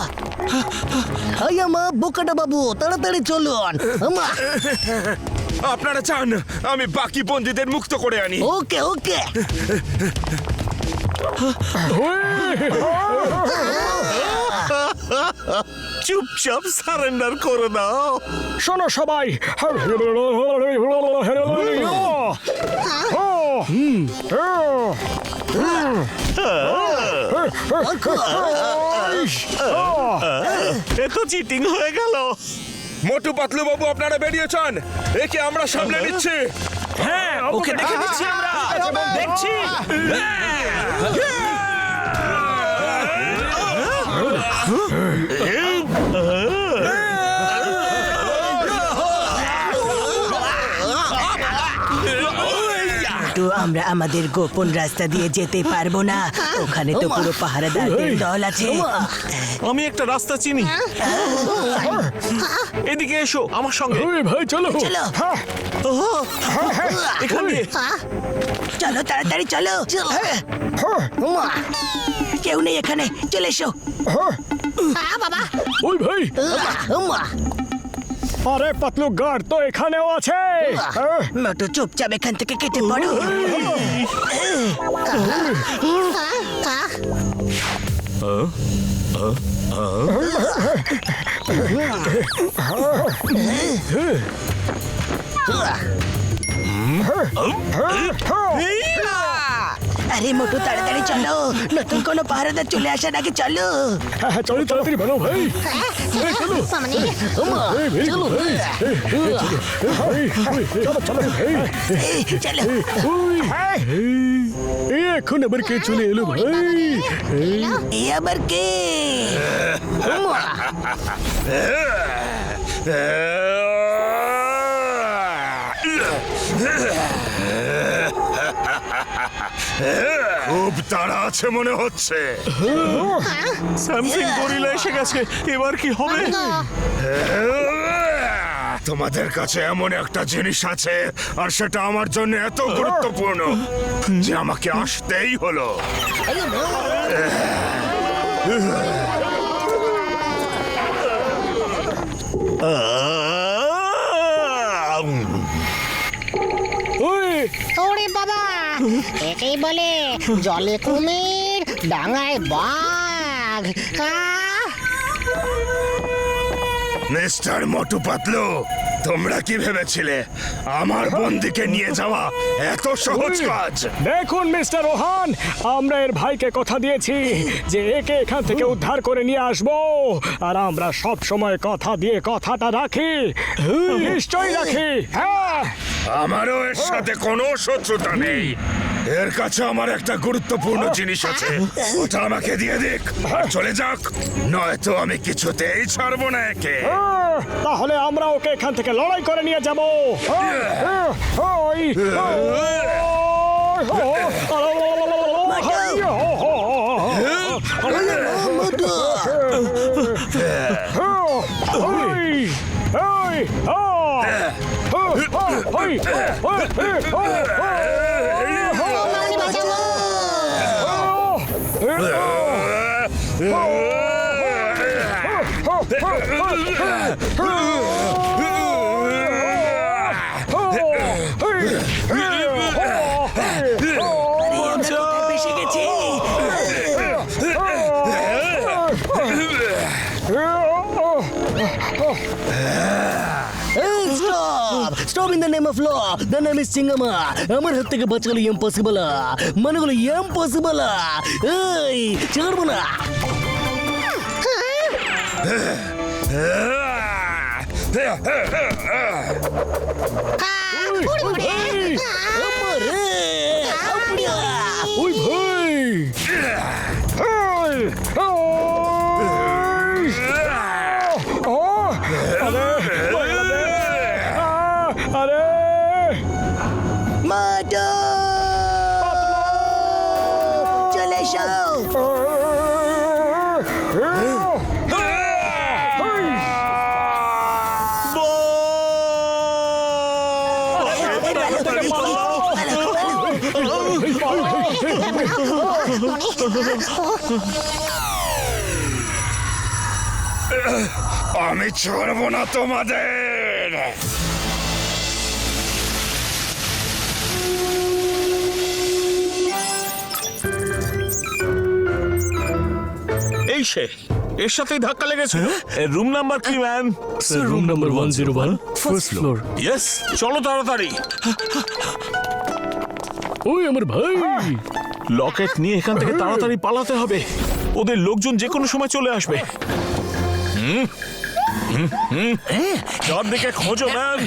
আয়া মা, বোকাটা বাবু, তাড়াতাড়ি চলুন। মা, আপনারা চান আমি বাকি বন্দীদের মুক্ত করে আনি? ওকে ওকে। চুপচাপ সারেন্ডার করে দাও। শোনো সবাই, এ তো চিটিং হয়ে গেল। মোটু পাতলু বাবু, আপনারা বেরিয়ে চান? একে আমরা সামলে নিচ্ছি। হ্যাঁ, ওকে দেখে নিচ্ছি আমরা, দেখছি। তো আমরা আমাদের গোপন রাস্তা দিয়ে যেতে পারবো না, ওখানে তো পুরো পাহারাদারদের দল আছে। আমি একটা রাস্তা চিনি। এদিকে এসো আমার সঙ্গে। ভাই চলো চলো এখানে চলো, তাড়াতাড়ি চলো। কেউ নেই এখানে, চলে এসো। বাবা, ওই ভাই, মা, আরে পাতলু গার্ড তো এখানেও আছে। মোটু চুপচাপ এখান থেকে কেটে পড়ো। আরে মোটু, তাড়াতাড়ি চলো, নতুন কোনো পাহারাদার চলে আসার আগে চলো। চলো তাড়াতাড়ি বলো ভাই। সামনে চলো ভাই, চলো চলো ভাই, চলো। এখন আবার কে চলে এলো ভাই? এ আবার কে? খুব তাড়া আছে মনে হচ্ছে। স্যামসিং গরিলা এসে গেছে, এবার কি হবে? তোমাদের কাছে এমন একটা জিনিস আছে, আর সেটা আমার জন্য এত গুরুত্বপূর্ণ যে আমাকে আসতেই হলো। ওরে বাবা, একেই বলে জলে কুমির, ডাঙায় বাঘ। মিস্টার মোটু পাতলু, তোমরা কি ভেবেছিলে আমার বন্দিকে নিয়ে যাওয়া এত সহজ কাজ? দেখুন মিস্টার রোহান, আমরা এর ভাইকে কথা দিয়েছি যে একে এখান থেকে উদ্ধার করে নিয়ে আসবো, আর আমরা সব সময় কথা দিয়ে কথাটা রাখি। নিশ্চয়ই রাখি। হ্যাঁ, আমারও এর সাথে কোনো শত্রুতা নেই। এর কাছে আমার একটা গুরুত্বপূর্ণ জিনিস আছে, ওটা আমাকে দিয়ে দিক আর চলে যাক, নয়তো আমি কিছুতেই ছাড়বো না একে। তাহলে আমরা ওকে এখান থেকে লড়াই করে নিয়ে যাবো। এসে গেছি। Stop in the name of law. The name is Chingama. আমার হাত থেকে বাঁচালো ইম্পসিবল, মানে হলো ইম্পসিবল। এই ছাড়বো না। ওই ভাই আরে মোটু চলে এসো আমি ছাড়বো না তোমাদের। এই সে, এর সাথেই ধাক্কা লেগেছিল। এর রুম নাম্বার কি man? Room number 101 first floor. Yes, চলো তাড়াতাড়ি। ওই আমার ভাই লকেট নিয়ে এখান থেকে তাড়াতাড়ি পালাতে হবে, ওদের লোকজন যে কোনো সময় চলে আসবে। চারদিকে খোঁজো ম্যান।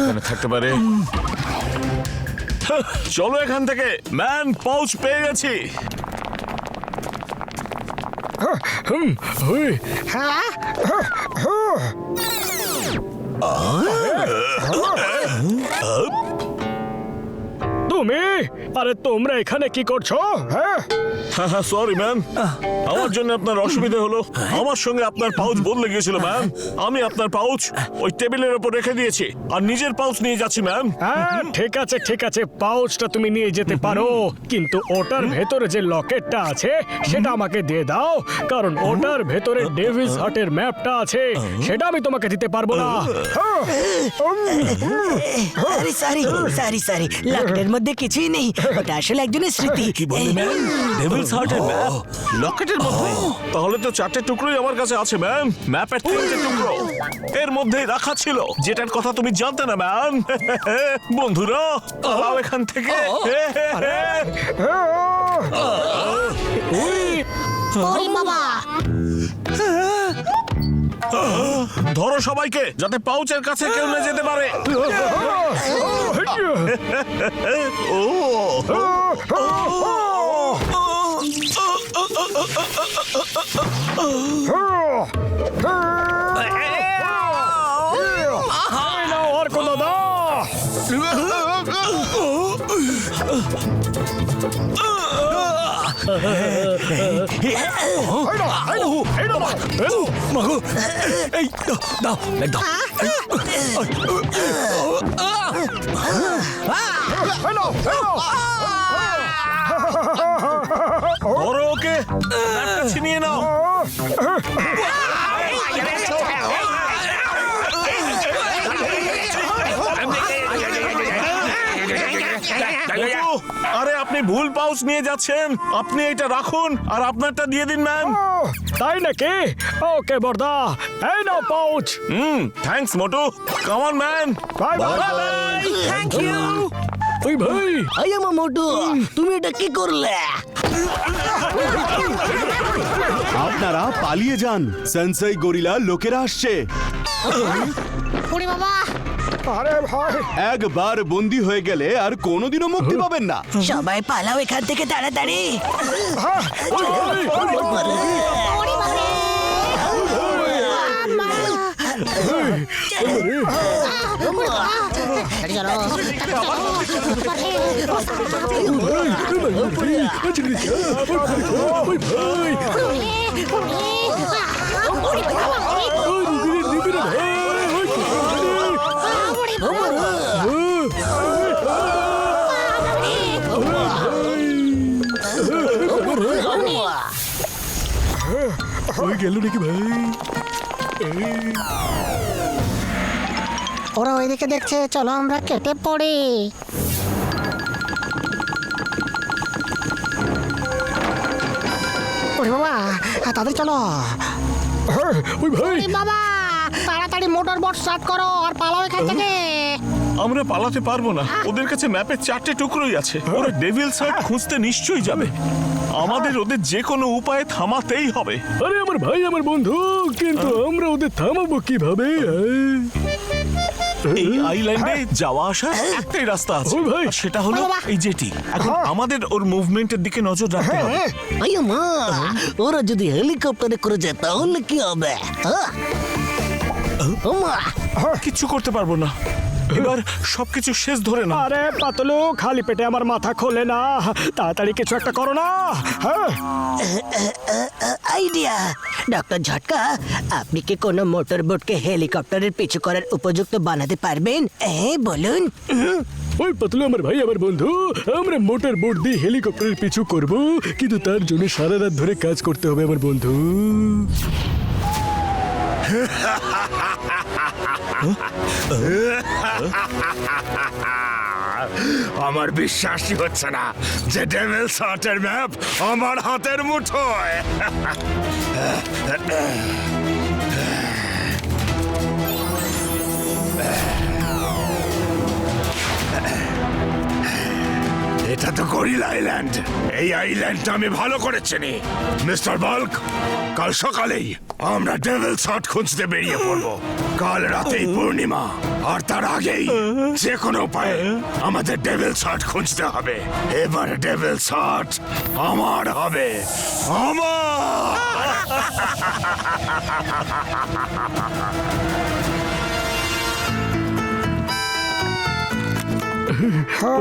এখানে থাকতে পারে। চলো এখান থেকে ম্যান, পাউচ পেয়ে গেছি। ওই তুমি আরে তোমরা এখানে কি করছো? হ্যাঁ হ্যাঁ সরি ম্যাম, আমার জন্য আপনার অসুবিধা হলো। আমার সঙ্গে আপনার পাউচ বদলে গিয়েছিল ম্যাম। আমি আপনার পাউচ ওই টেবিলের উপর রেখে দিয়েছি আর নিজের পাউচ নিয়ে যাচ্ছি ম্যাম। হ্যাঁ ঠিক আছে পাউচটা তুমি নিয়ে যেতে পারো, কিন্তু ওটার ভেতরে যে লকেটটা আছে সেটা আমাকে দিয়ে দাও, কারণ ওটার ভেতরে ডেভিস হাটের ম্যাপটা আছে, সেটা আমি তোমাকে দিতে পারবো না। সরি লকেটের মধ্যে কিছুই নেই, ওটা আসলে একজনের স্মৃতি। কি বলে ম্যাম? ডেভিলস হার্টের ম্যাপ লকেটের মধ্যে? তাহলে তো 4টে টুকরোই আমার কাছে আছে ম্যাম। ম্যাপের 3টে টুকরো এর মধ্যেই রাখা ছিল, যেটার কথা তুমি জানতে না ম্যাম। বন্ধুরা পালাও এখান থেকে। ওরে বাবা, ধরো সবাইকে, যাতে পাউচের কাছে কেউ না যেতে পারে। আর কোন দাদা ধরো ওকে, ম্যাপটা ছিনিয়ে নাও। আরে আপনি ভুল পাউচ নিয়ে যাচ্ছেন, আপনি এটা রাখুন আর আপনারটা দিয়ে দিন ম্যাম। তাই নাকি? ওকে বর্দা, এই নাও pouch. Thanks Motu, come on man. Bye bye. Thank you. ওই ভাই আই আমার মোটু, তুমি এটা কি করলে? আপনারা পালিয়ে যান, সেন্সাই গরিলা লোকেরা আসছে। ওরে বাবা, আরে ভাই একবার বন্দী হয়ে গেলে আর কোনোদিনও মুক্তি পাবেন না। সবাই পালাও এখান থেকে তাড়াতাড়ি। ওরে বাবা, ওই ভাই ওই গেল নাকি ভাই? ওরা ওইদিকে দেখছে, চলো আমরা কেটে পড়ি। ওরে বাবা, তাদের চলো। ওই ভাই ওরে বাবা, তাড়াতাড়ি মোটর বোট স্টার্ট করো আর পালাও এখান থেকে। আমরা পালাতে পারবো না। ওদের কাছে ম্যাপের 4টে টুকরোই আছে। ওরা ডেভিলস হার্ট খুঁজতে নিশ্চয়ই যাবে। আমাদের ওদের যে কোনো উপায়ে থামাতেই হবে। আরে আমার ভাই, আমার বন্ধু, কিন্তু আমরা ওদের থামাবো কিভাবে? এই আইল্যান্ডে যাওয়া আসার একটাই রাস্তা আছে, ওই ভাই। আর সেটা হলো এই জেটি। এখন আমাদের ওর মুভমেন্টের দিকে নজর রাখতে হবে। আইয়া মা, ওরা যদি হেলিকপ্টারে করে যায় তাহলে কি হবে? হ্যাঁ? ওমা, কিচ্ছু করতে পারবো না। এবার সবকিছু শেষ ধরে না। আরে পাতলু, খালি পেটে আমার মাথা খোলে না, তাড়াতাড়ি কিছু একটা করো না। হ্যাঁ, আইডিয়া। ডক্টর ঝটকা, আপনি কি কোনো মোটর বোটকে হেলিকপ্টারের পিছু করার উপযুক্ত বানাতে পারবেন? বলুন। ওই পাতলু আমার ভাই, আমার বন্ধু, আমরা মোটর বোট দিয়ে হেলিকপ্টারের পিছু করব, কিন্তু তার জন্য সারা রাত ধরে কাজ করতে হবে আমার বন্ধু। আমার বিশ্বাসই হচ্ছে না যে ডেভিলস হার্টের ম্যাপ আমার হাতের মুঠোয়। এটা তো গরিলা আইল্যান্ড। এই আইল্যান্ডটা আমি ভালো করে চিনি। মিস্টার বাল্ক, কাল সকালেই আমরা ডেভিলস হার্ট খুঁজতে বেরিয়ে পড়ব। কাল রাতেই পূর্ণিমা, আর তার আগেই যে কোনো উপায়ে আমাদের ডেভিলস হার্ট খুঁজতে হবে। এবার ডেভিলস হার্ট আমার হবে, আমার।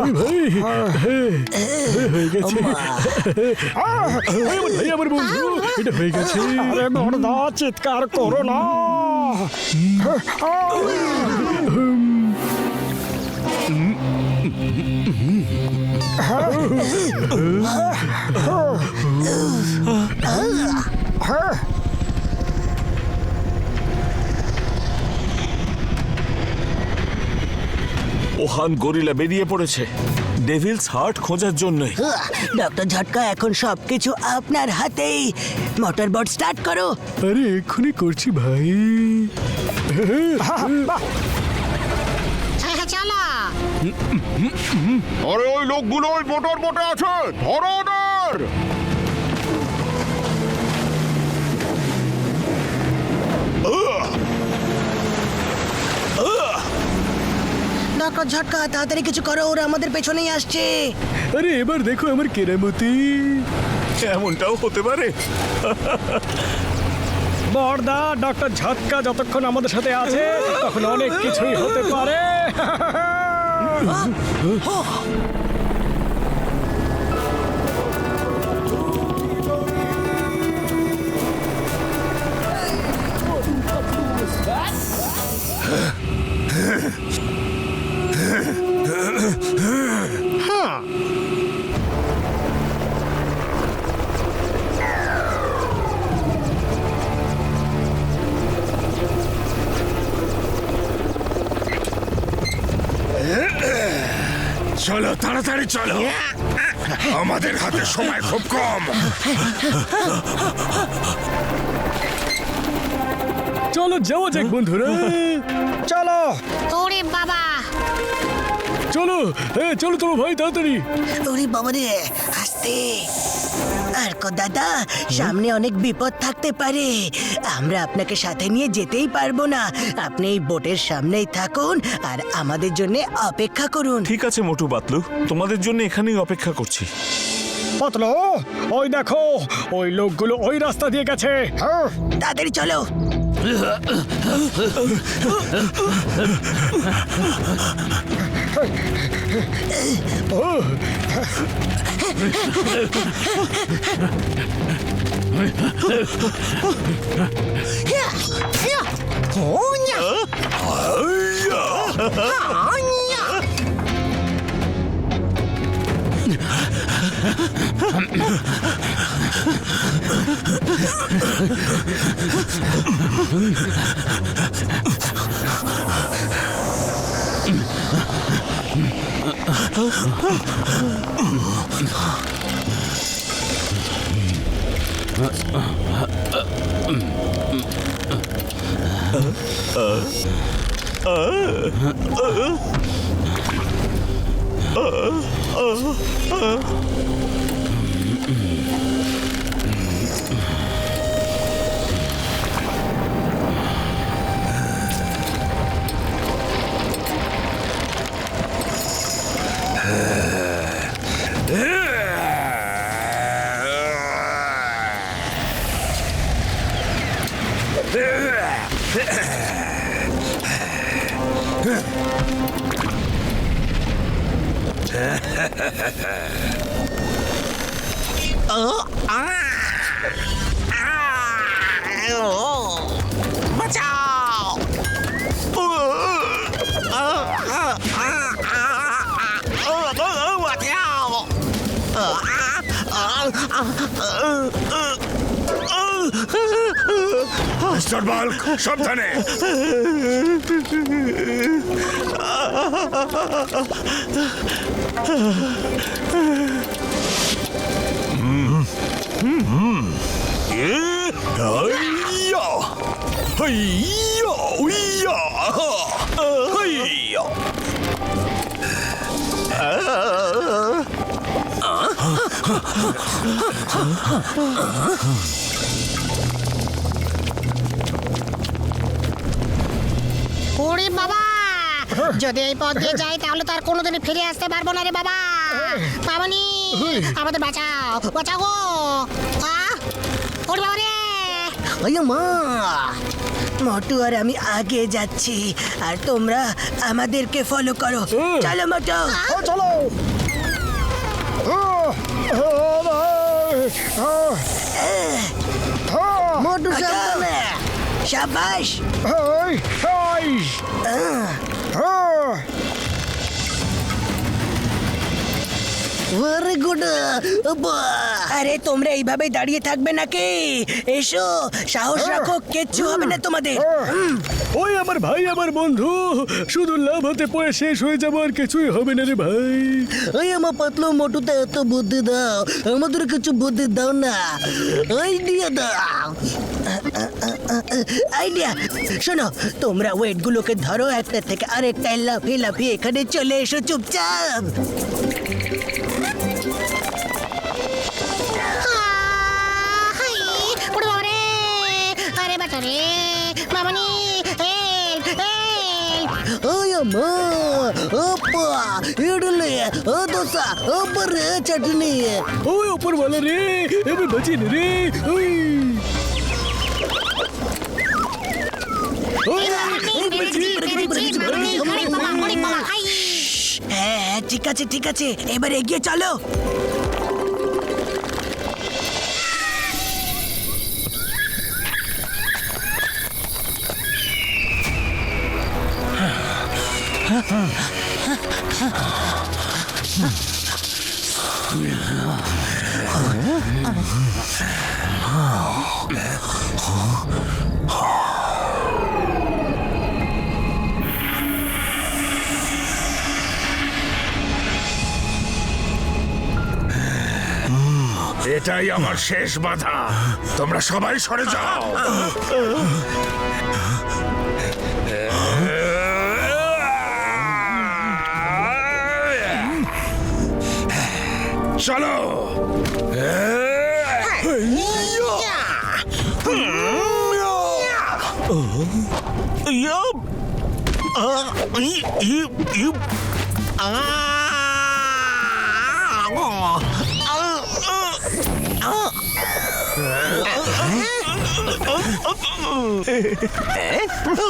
ওই ভাই, হয়ে গেছে। আমার ভাই, আমার বন্ধু, এটা হয়ে গেছে। আরে বড়দা, চিৎকার করো না। ওহান গরিলা বেরিয়ে পড়েছে ডেভিলস হার্ট খোঁজার জন্যই। ডক্টর ঝটকা, এখন সবকিছু আপনার হাতেই। মোটর বোট স্টার্ট করো। আরে এক্ষুনি করছি ভাই। হ্যাঁ, চলো। আরে ওই লোকগুলো ওই মোটর বোটে আছে, ধরো ওদের। ডক্টর ঝটকা, তাড়াতাড়ি কিছু করো, ওরা আমাদের পেছনেই আসছে। আরে এবার দেখো আমার কেরামতি। এমনটাও হতে পারে। বড়দা, ডক্টর ঝটকা যতক্ষণ আমাদের সাথে আছে তখন অনেক কিছুই হতে পারে। চলো, তাড়াতাড়ি চলো, আমাদের হাতে সময় খুব কম। চলো যাওয়া যাক বন্ধুরা। চলো। ওরে বাবা, চলো, চলো চলো ভাই, তাড়াতাড়ি। ওরে বাবা রে, আস্তে। আর কো দাদা, সামনে অনেক বিপদ থাকতে পারে। আমরা আপনাকে সাথে নিয়ে যেতেই পারবো না। আপনি এই বোটের সামনেই থাকুন আর আমাদের জন্য অপেক্ষা করুন। ঠিক আছে মোটু পাতলু, তোমাদের জন্য এখানেই অপেক্ষা করছি। পাতলু, ওই দেখো, ওই লোকগুলো ওই রাস্তা দিয়ে গেছে। হ্যাঁ, তাড়াতাড়ি চলো। বাঁচাও! মিস্টার বাল্ক সাবধানে। ওরে বাবা, যদি এই পথ দিয়ে যাই তাহলে তো আর কোনোদিনই ফিরে আসতে পারবো না রে বাবা। মামনি, আমাদের বাঁচাও, বাঁচাও গো। ওরে বাবা রে! মা, মোটু আর আমি আগে যাচ্ছি আর তোমরা আমাদেরকে ফলো করো। চলো মোটু। চলো। মোটু সাবধানে। শাবাশ। Very good. আরে তোমরা এইভাবে দাঁড়িয়ে থাকবে নাকি? এসো, সাহস রাখো, কিচ্ছু হবে না তোমাদের। ওই আমার ভাই আমার বন্ধু, শুধু লাভ হতে পড়ে শেষ হয়ে যাবো, আর কিছুই হবে না রে ভাই। ওই আমার পাতলু মোটুতে এত বুদ্ধি দাও, আমাদের কিছু বুদ্ধি দাও না, আইডিয়া দাও। আইডিয়া? শোনো, তোমরা ওয়েট গুলোকে ধরো, একটা থেকে আরেকটা লাফিয়ে লাফিয়ে এখানে চলে এসো চুপচাপ। হাই, ওরে বাবা রে! আরে বাঁচা রে! মামনি, হেল্প, হেল্প! ওই মা, ওপা, ইডলি, ও দোসা, ওপরে চাটনি। ওই ওপর বলে রে, এবার বাঁচি না রে। ওই হ্যাঁ, ঠিক আছে ঠিক আছে, এবার এগিয়ে চলো। এটাই আমার শেষ বাধা, তোমরা সবাই সরে যাও। চলো।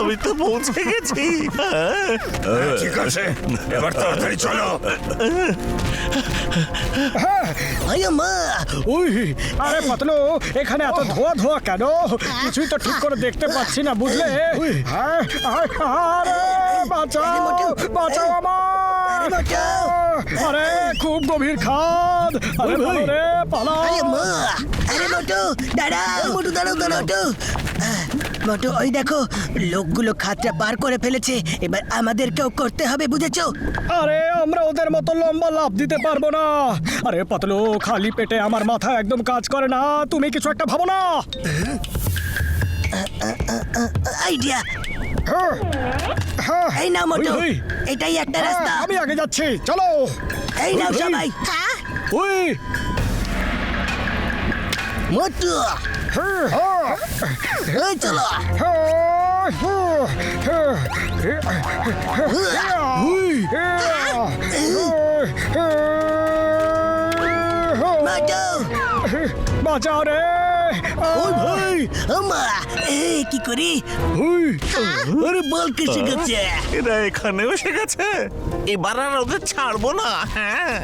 আমি তো পৌঁছে গেছি। ঠিক আছে, এবার তাড়াতাড়ি চলো। মা, ওই আরে পাতলু, এখানে এত ধোয়া ধোয়া কেন? কিছুই তো ঠিক করে দেখতে পাচ্ছি না, বুঝলে? হ্যাঁ, আরে বাঁচাও, বাঁচাও আমার! আরে খুব গভীর খাদ। আরে ভালো রে, পালাও! মা, আরে মোটু দাঁড়াও। মোটু দাঁড়াও দাঁড়াও মোটু। মোটু, ওই দেখো, লোকগুলো খাতটা পার করে ফেলেছে, এবার আমাদেরকেও করতে হবে, বুঝেছো? আরে আমরা ওদের মতো লম্বা লাফ দিতে পারবো না। আরে পাতলু, খালি পেটে আমার মাথা একদম কাজ করে না, তুমি কিছু একটা ভাবো না। আইডিয়া! এই নাও মোটু, ওই। এটাই একটা রাস্তা। আমি আগে যাচ্ছি, চলো। এই নাও সবাই। ওই মোটু এই চলো মোটু, বাঁচাও রে। ওই ভাই আমা এই কি করি? আরে বল কে শিখাচ্ছে এরা এখানেও এসে গেছে, এবার আর ওদের ছাড়বো না। হ্যাঁ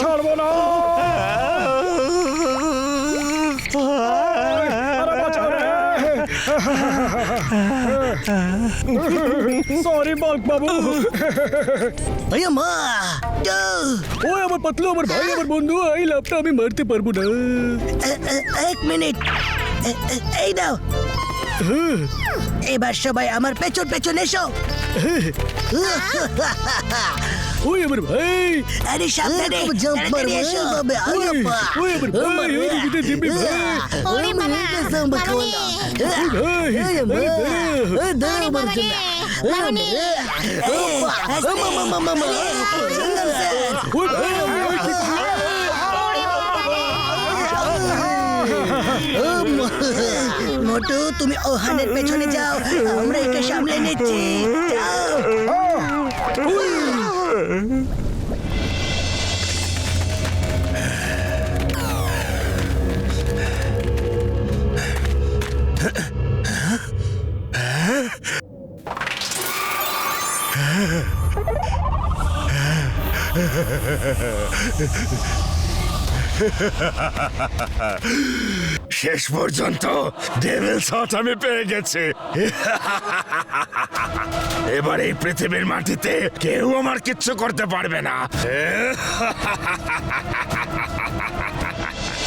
ছাড়বো না। সরি বাল্ক বাবু। ভাইয়া মা ওই আমার পাতলু, আমার ভাই, আমার বন্ধু, এই লাভটা আমি মারতে পারবো না। এক মিনিট, এই দাও। এবার সবাই আমার পেছন পেছন এসো। ওই আমার ভাই, আরে সাবধানে, জাম্প তাড়াতাড়ি মারবে এসো। তবে ওই আয়াপ্পা ওই আমার ভাই, ওই দিকে দিবি ভাই। ওরে বাবা, মামনি, ভাই, ওরে বাবা রে, মামনি। ওই ভাই, মোটু, তুমি ওহানের পেছনে যাও, আমরা একে সামলে নিচ্ছি। যাও। শেষ পর্যন্ত ডেভিল শট আমি পেয়ে গেছি। এবার এই পৃথিবীর মাটিতে কেউ আমার কিচ্ছু করতে পারবে না।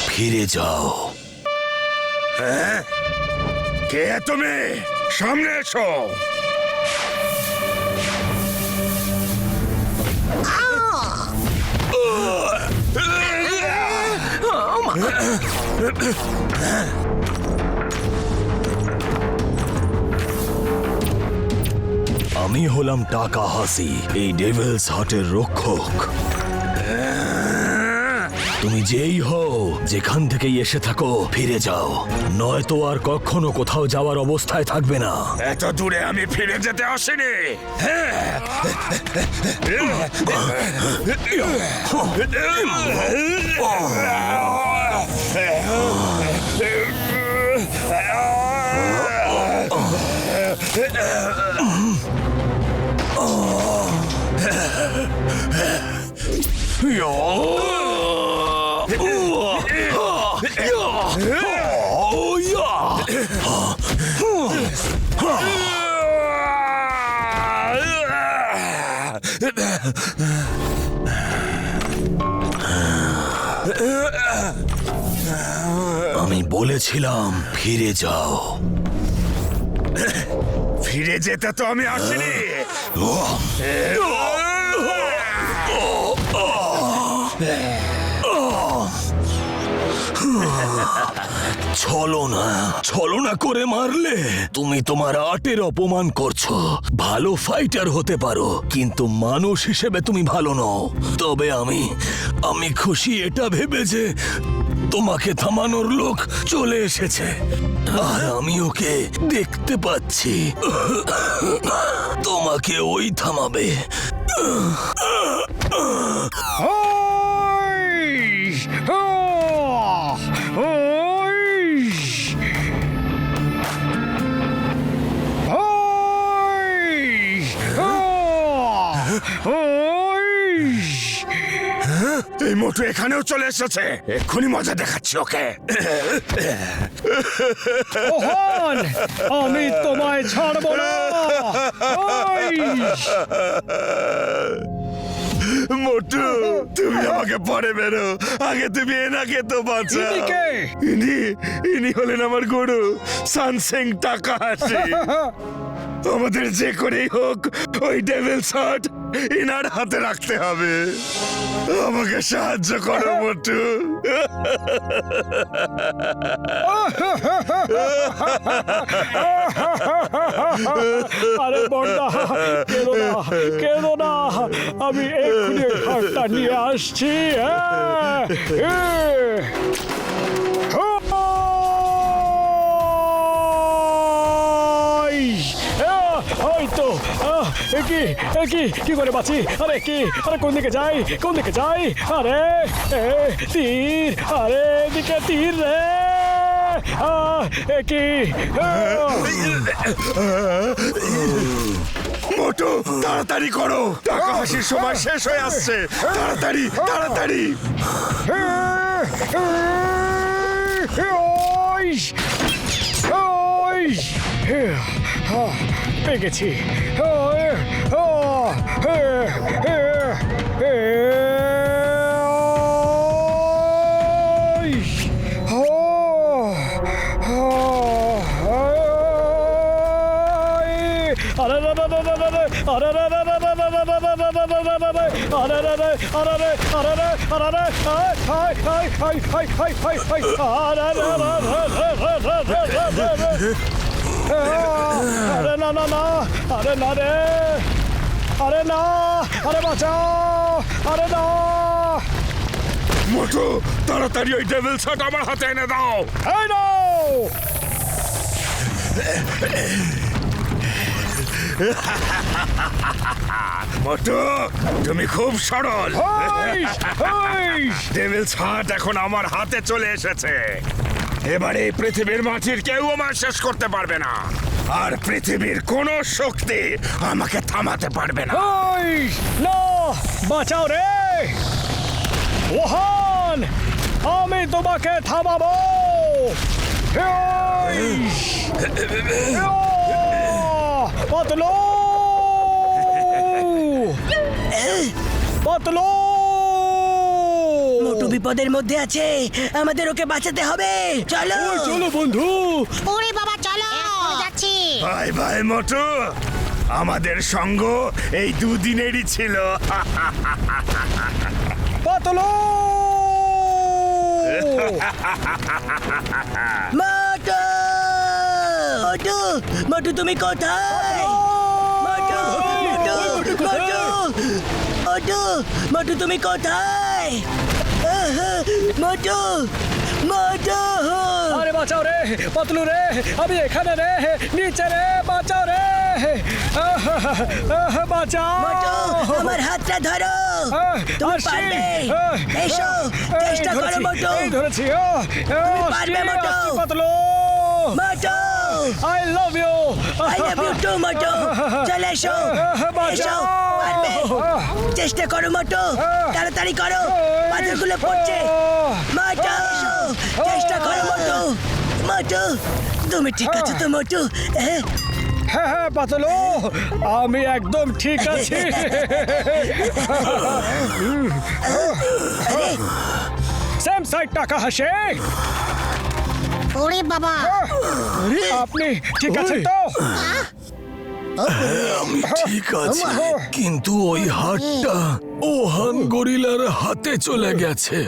ফিরে যাও। কে তুমি? সামনে এসো। আমি হলাম টাকা হাসি, এই ডেভিলস হাটের রক্ষক। তুমি যেই হও, যেখান থেকেই এসে থাকো, ফিরে যাও, নয়তো আর কখনো কোথাও যাওয়ার অবস্থায় থাকবে না। এত দূরে আমি ফিরে যেতে আসিনি। আমি বলেছিলাম ফিরে যাও। ফিরে যেতে তো আমি আসিনি। ছলনা করে মারলে তুমি তোমার আর্টের অপমান করছো। ভালো ফাইটার হতে পারো, কিন্তু মানুষ হিসেবে তুমি ভালো নও। তবে আমি খুশি এটা ভেবে যে তোমাকে থামানোর লোক চলে এসেছে, আর আমি ওকে দেখতে পাচ্ছি। তোমাকে ওই থামাবে। এই মোটু এখানেও চলে এসেছে। এক্ষুনি মজা দেখাচ্ছি ওকে। ওহান, আমি তোমায় ছাড়বো না। মোটু, তুমি আমাকে পরে বেরো, আগে তুমি এনাকে তো বাঁচাও। ইনি কে? ইনি হলেন আমার গুরু সানসিং টাকাহাশি। আমাদের যে করেই হোক ওই ডেভিল শার্ট ইনার হাতে রাখতে হবে। আমাকে সাহায্য করো মোটু। আরে বড়দা, কেঁদো না, কেঁদো না, আমি এক্ষুনি ঘরটা নিয়ে আসছি। ওই তো কি করে বাঁচি? আরে আরে কোন দিকে যাই, কোন দিকে যাই? আরে তীর, আরে এদিকে তীর রে। মোটু তাড়াতাড়ি করো, টাকা হাসির সময় শেষ হয়ে আসছে। তাড়াতাড়ি তাড়াতাড়ি। পেয়ে গেছি। আরে না না না, আরে না রে, আরে না, আরে বাঁচাও, আরে না। মোটু তাড়াতাড়ি ওই ডেভিল শার্ট আমার হাতে এনে দাও। এই নাও। মোটু তুমি খুব সরল। ডেভিল শার্ট এখন আমার হাতে চলে এসেছে। এবারে পৃথিবীর মাটির কেউ আমার শেষ করতে পারবে না, আর পৃথিবীর কোনো শক্তি আমাকে থামাতে পারবে না। না, বাঁচাও রে ওহান, আমি তোমাকে থামাবো। পাতলু, পাতলু, মোটু বিপদের মধ্যে আছে, আমাদের ওকে বাঁচাতে হবে। চলো চলো বন্ধু। ওরে বাবা চলো, যাচ্ছি। বাই বাই মোটু, আমাদের সঙ্গ এই দুদিনেরই ছিল। পাতলু, মোটু, মোটু, মোটু তুমি কোথায়? মোটু, মোটু, মোটু, মোটু, মোটু তুমি কোথায়? মোটু, মোটু, আরে বাঁচাও রে পাতলু রে, আমি এখানে রে, নিচে রে, বাঁচাও রে, বাঁচাও। মোটু আমার হাতটা ধরো, তুমি আসছি। পারবে। এসো, চেষ্টা করো মোটু। এই ধরেছি। তুমি পারবে Motu. Patlu, Motu, I love you. I love you too, Motu. চলে এসো, এসো, পারবে। চেষ্টা করো মোটু, তাড়াতাড়ি করো, পাথরগুলো পড়ছে। মোটু, চেষ্টা করো মোটু। মোটু, তুমি ঠিক আছো তো মোটু? হ্যাঁ হ্যাঁ পাতলু, আমি একদম ঠিক আছি। সেম সাইড টাকা হাসে। ওরে বাবা, আপনি ঠিক আছেন তো? আমি ঠিক আছি, কিন্তু ওই হাতটা ওহান গরিলার হাতে চলে গেছে।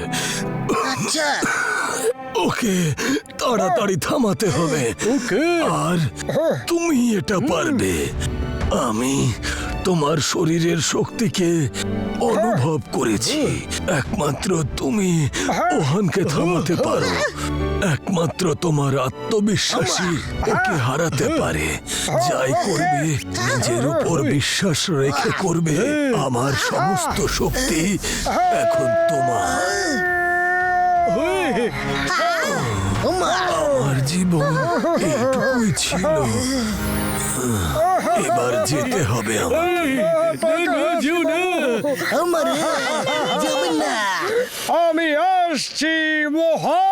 আচ্ছা ওকে তাড়াতাড়ি থামাতে হবে। আর তুমি এটা পারবে। আমি তোমার শরীরের শক্তিকে অনুভব করেছি। একমাত্র তুমি ওহানকে থামাতে পারো। একমাত্র তোমার আত্মবিশ্বাসী ওকে হারাতে পারে। যাই করবে নিজের উপর বিশ্বাস রেখে করবে। আমার সমস্ত শক্তি এখন তোমার। আমার জীবন এটুকুই ছিল, এবার যেতে হবে আমার। আমি আসছি মোহন।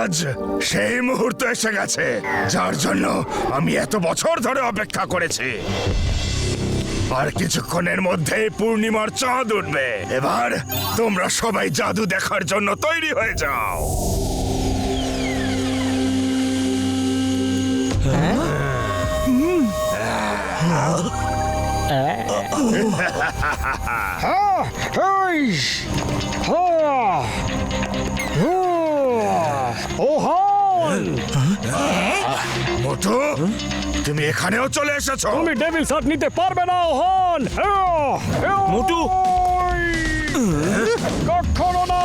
আজ সেই মুহূর্ত এসে গেছে যার জন্য আমি এত বছর ধরে অপেক্ষা করেছি। আর কিছুক্ষণের মধ্যেই পূর্ণিমার চাঁদ উঠবে। এবার তোমরা সবাই জাদু দেখার জন্য তৈরি হয়ে যাও। মোটু, তুমি এখানেও চলে এসেছো? তুমি ডেভিল শার্ট নিতে পারবে না ওহন। মোটু! কখনো না।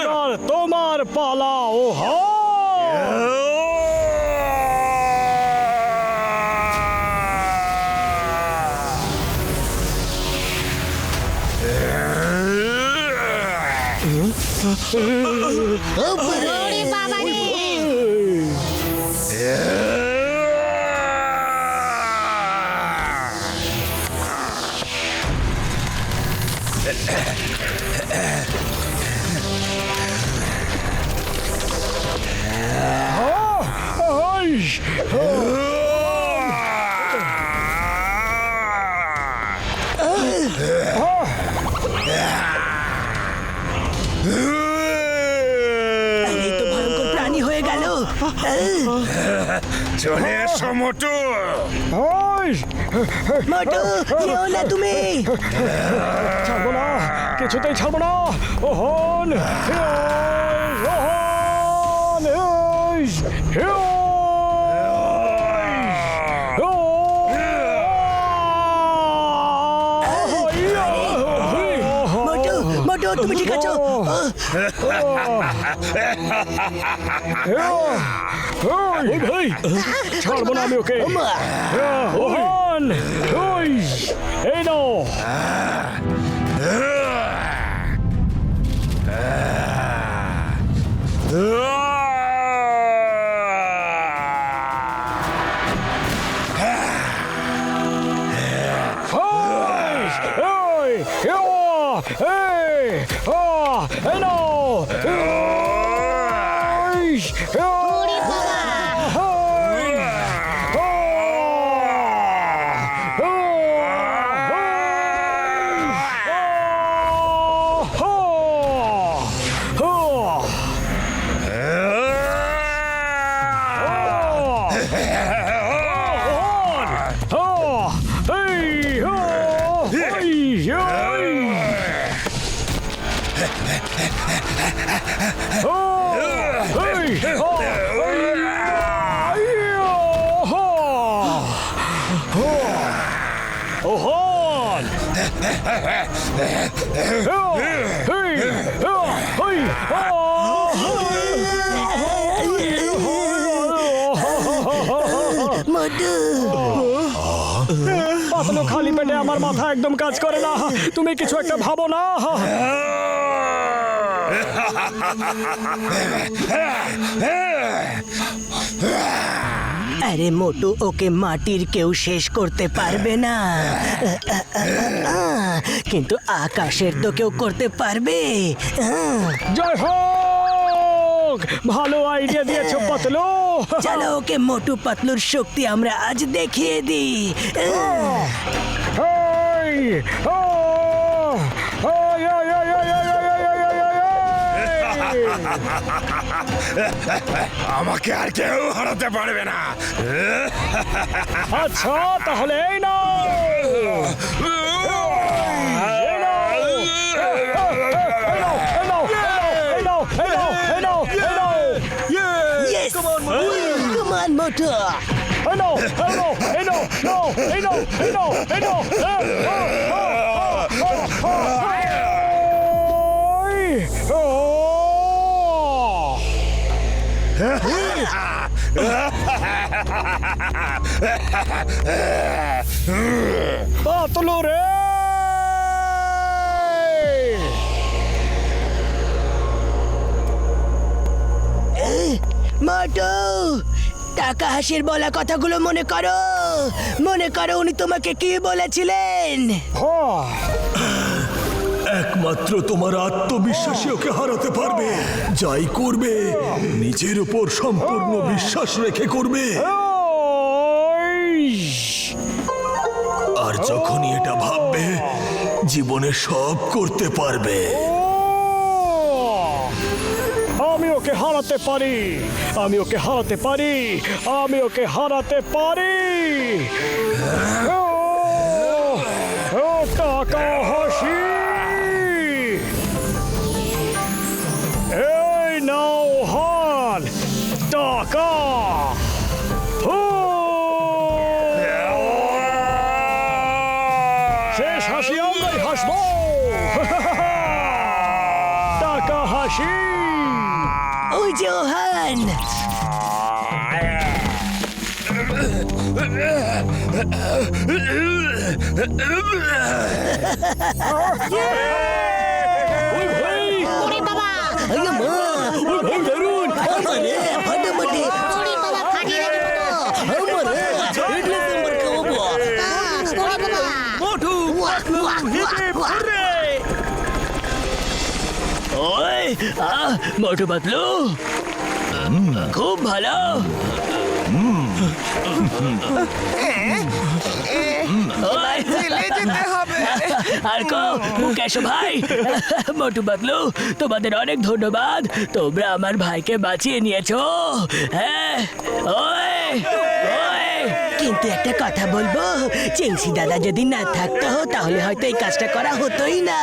এবার তোমার পালা ওহন। ওরে বাবা রে! এই তো ভয়ঙ্কর প্রাণী হয়ে গেল। চলে এসো মোটু। মোটু, যেও না তুমি। ছাড়বো না, কিছুতেই ছাড়বো না। ওহন, মোটু, মোটু, তুমি ঠিক আছো? ওই ভাই, ছাড়বো না আমি ওকে। ওহন, এই নাও। ওরে বাবা! পাতলু, খালি পেটে আমার মাথা একদম কাজ করে না। তুমি কিছু একটা ভাবো না। আরে মোটু, ওকে মাটির কেউ শেষ করতে পারবে না, কিন্তু আকাশের তো কেউ করতে পারবে। জয় হোক! ভালো আইডিয়া দিয়েছো পাতলু। চলো ওকে মোটু পাতলুর শক্তি আমরা আজ দেখিয়ে দিই। আমাকে আর কেউ হারাতে পারবে না। আচ্ছা, তাহলে এই নাও। Yes! Come on, Motu! Patlu রে! মোটু, টাকা হাসির বলা কথাগুলো মনে করো। মনে করো উনি তোমাকে কি বলেছিলেন? একমাত্র তোমার আত্মবিশ্বাসী ওকে হারাতে পারবে। যাই করবে নিজের উপর সম্পূর্ণ বিশ্বাস রেখে করবে। আর যখনই এটা ভাববে জীবনে সব করতে পারবে। আমি ওকে হারাতে পারি, আমি ওকে হারাতে পারি, আমি ওকে হারাতে পারি। ও টাকা হাসি, এই নাও হার টাকা। শেষ হাসি আমরাই হাসবো। টাকা হাসি। ওই যে ওহান। ওরে বাবা, আরে মা, ওই ভাই দারুন। আমারে ফাটাফাটি। ওরে বাবা, ফাটিয়ে দেবে তো। আমারে ইডলি সাম্বার খাওয়াবো। ওরে বাবা। ওই মোটু পাতলু, খুব ভালো। ওই, আর কেশো ভাই, মোটু পাতলু, তোমাদের অনেক ধন্যবাদ। তোমরা আমার ভাইকে বাঁচিয়ে নিয়েছো। হ্যাঁ, ওই ওই কিন্তু একটা কথা বলবো, চেংসি দাদা যদি না থাকতো তাহলে হয়তো এই কাজটা করা হতোই না।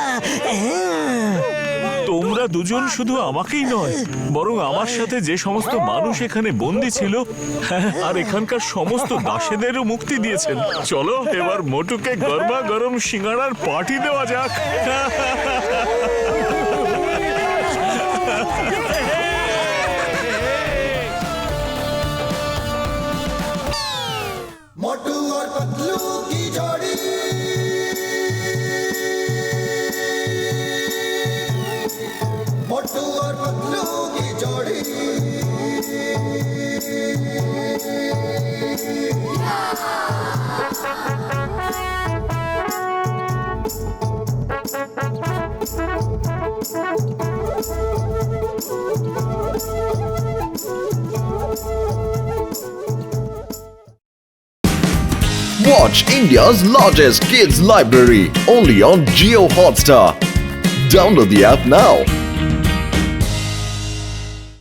তোমরা দুজন শুধু আমাকেই নয়, বরং আমার সাথে যে সমস্ত মানুষ এখানে বন্দী ছিল আর এখানকার সমস্ত দাসেদেরও মুক্তি দিয়েছেন। চলো এবার মোটুকে গরমা গরম সিঙ্গাড়ার পার্টি দেওয়া যাক। मोटू और पतलू की जोड़ी, मोटू और पतलू की जोड़ी। Watch India's largest kids library only on Jio Hotstar. Download the app now.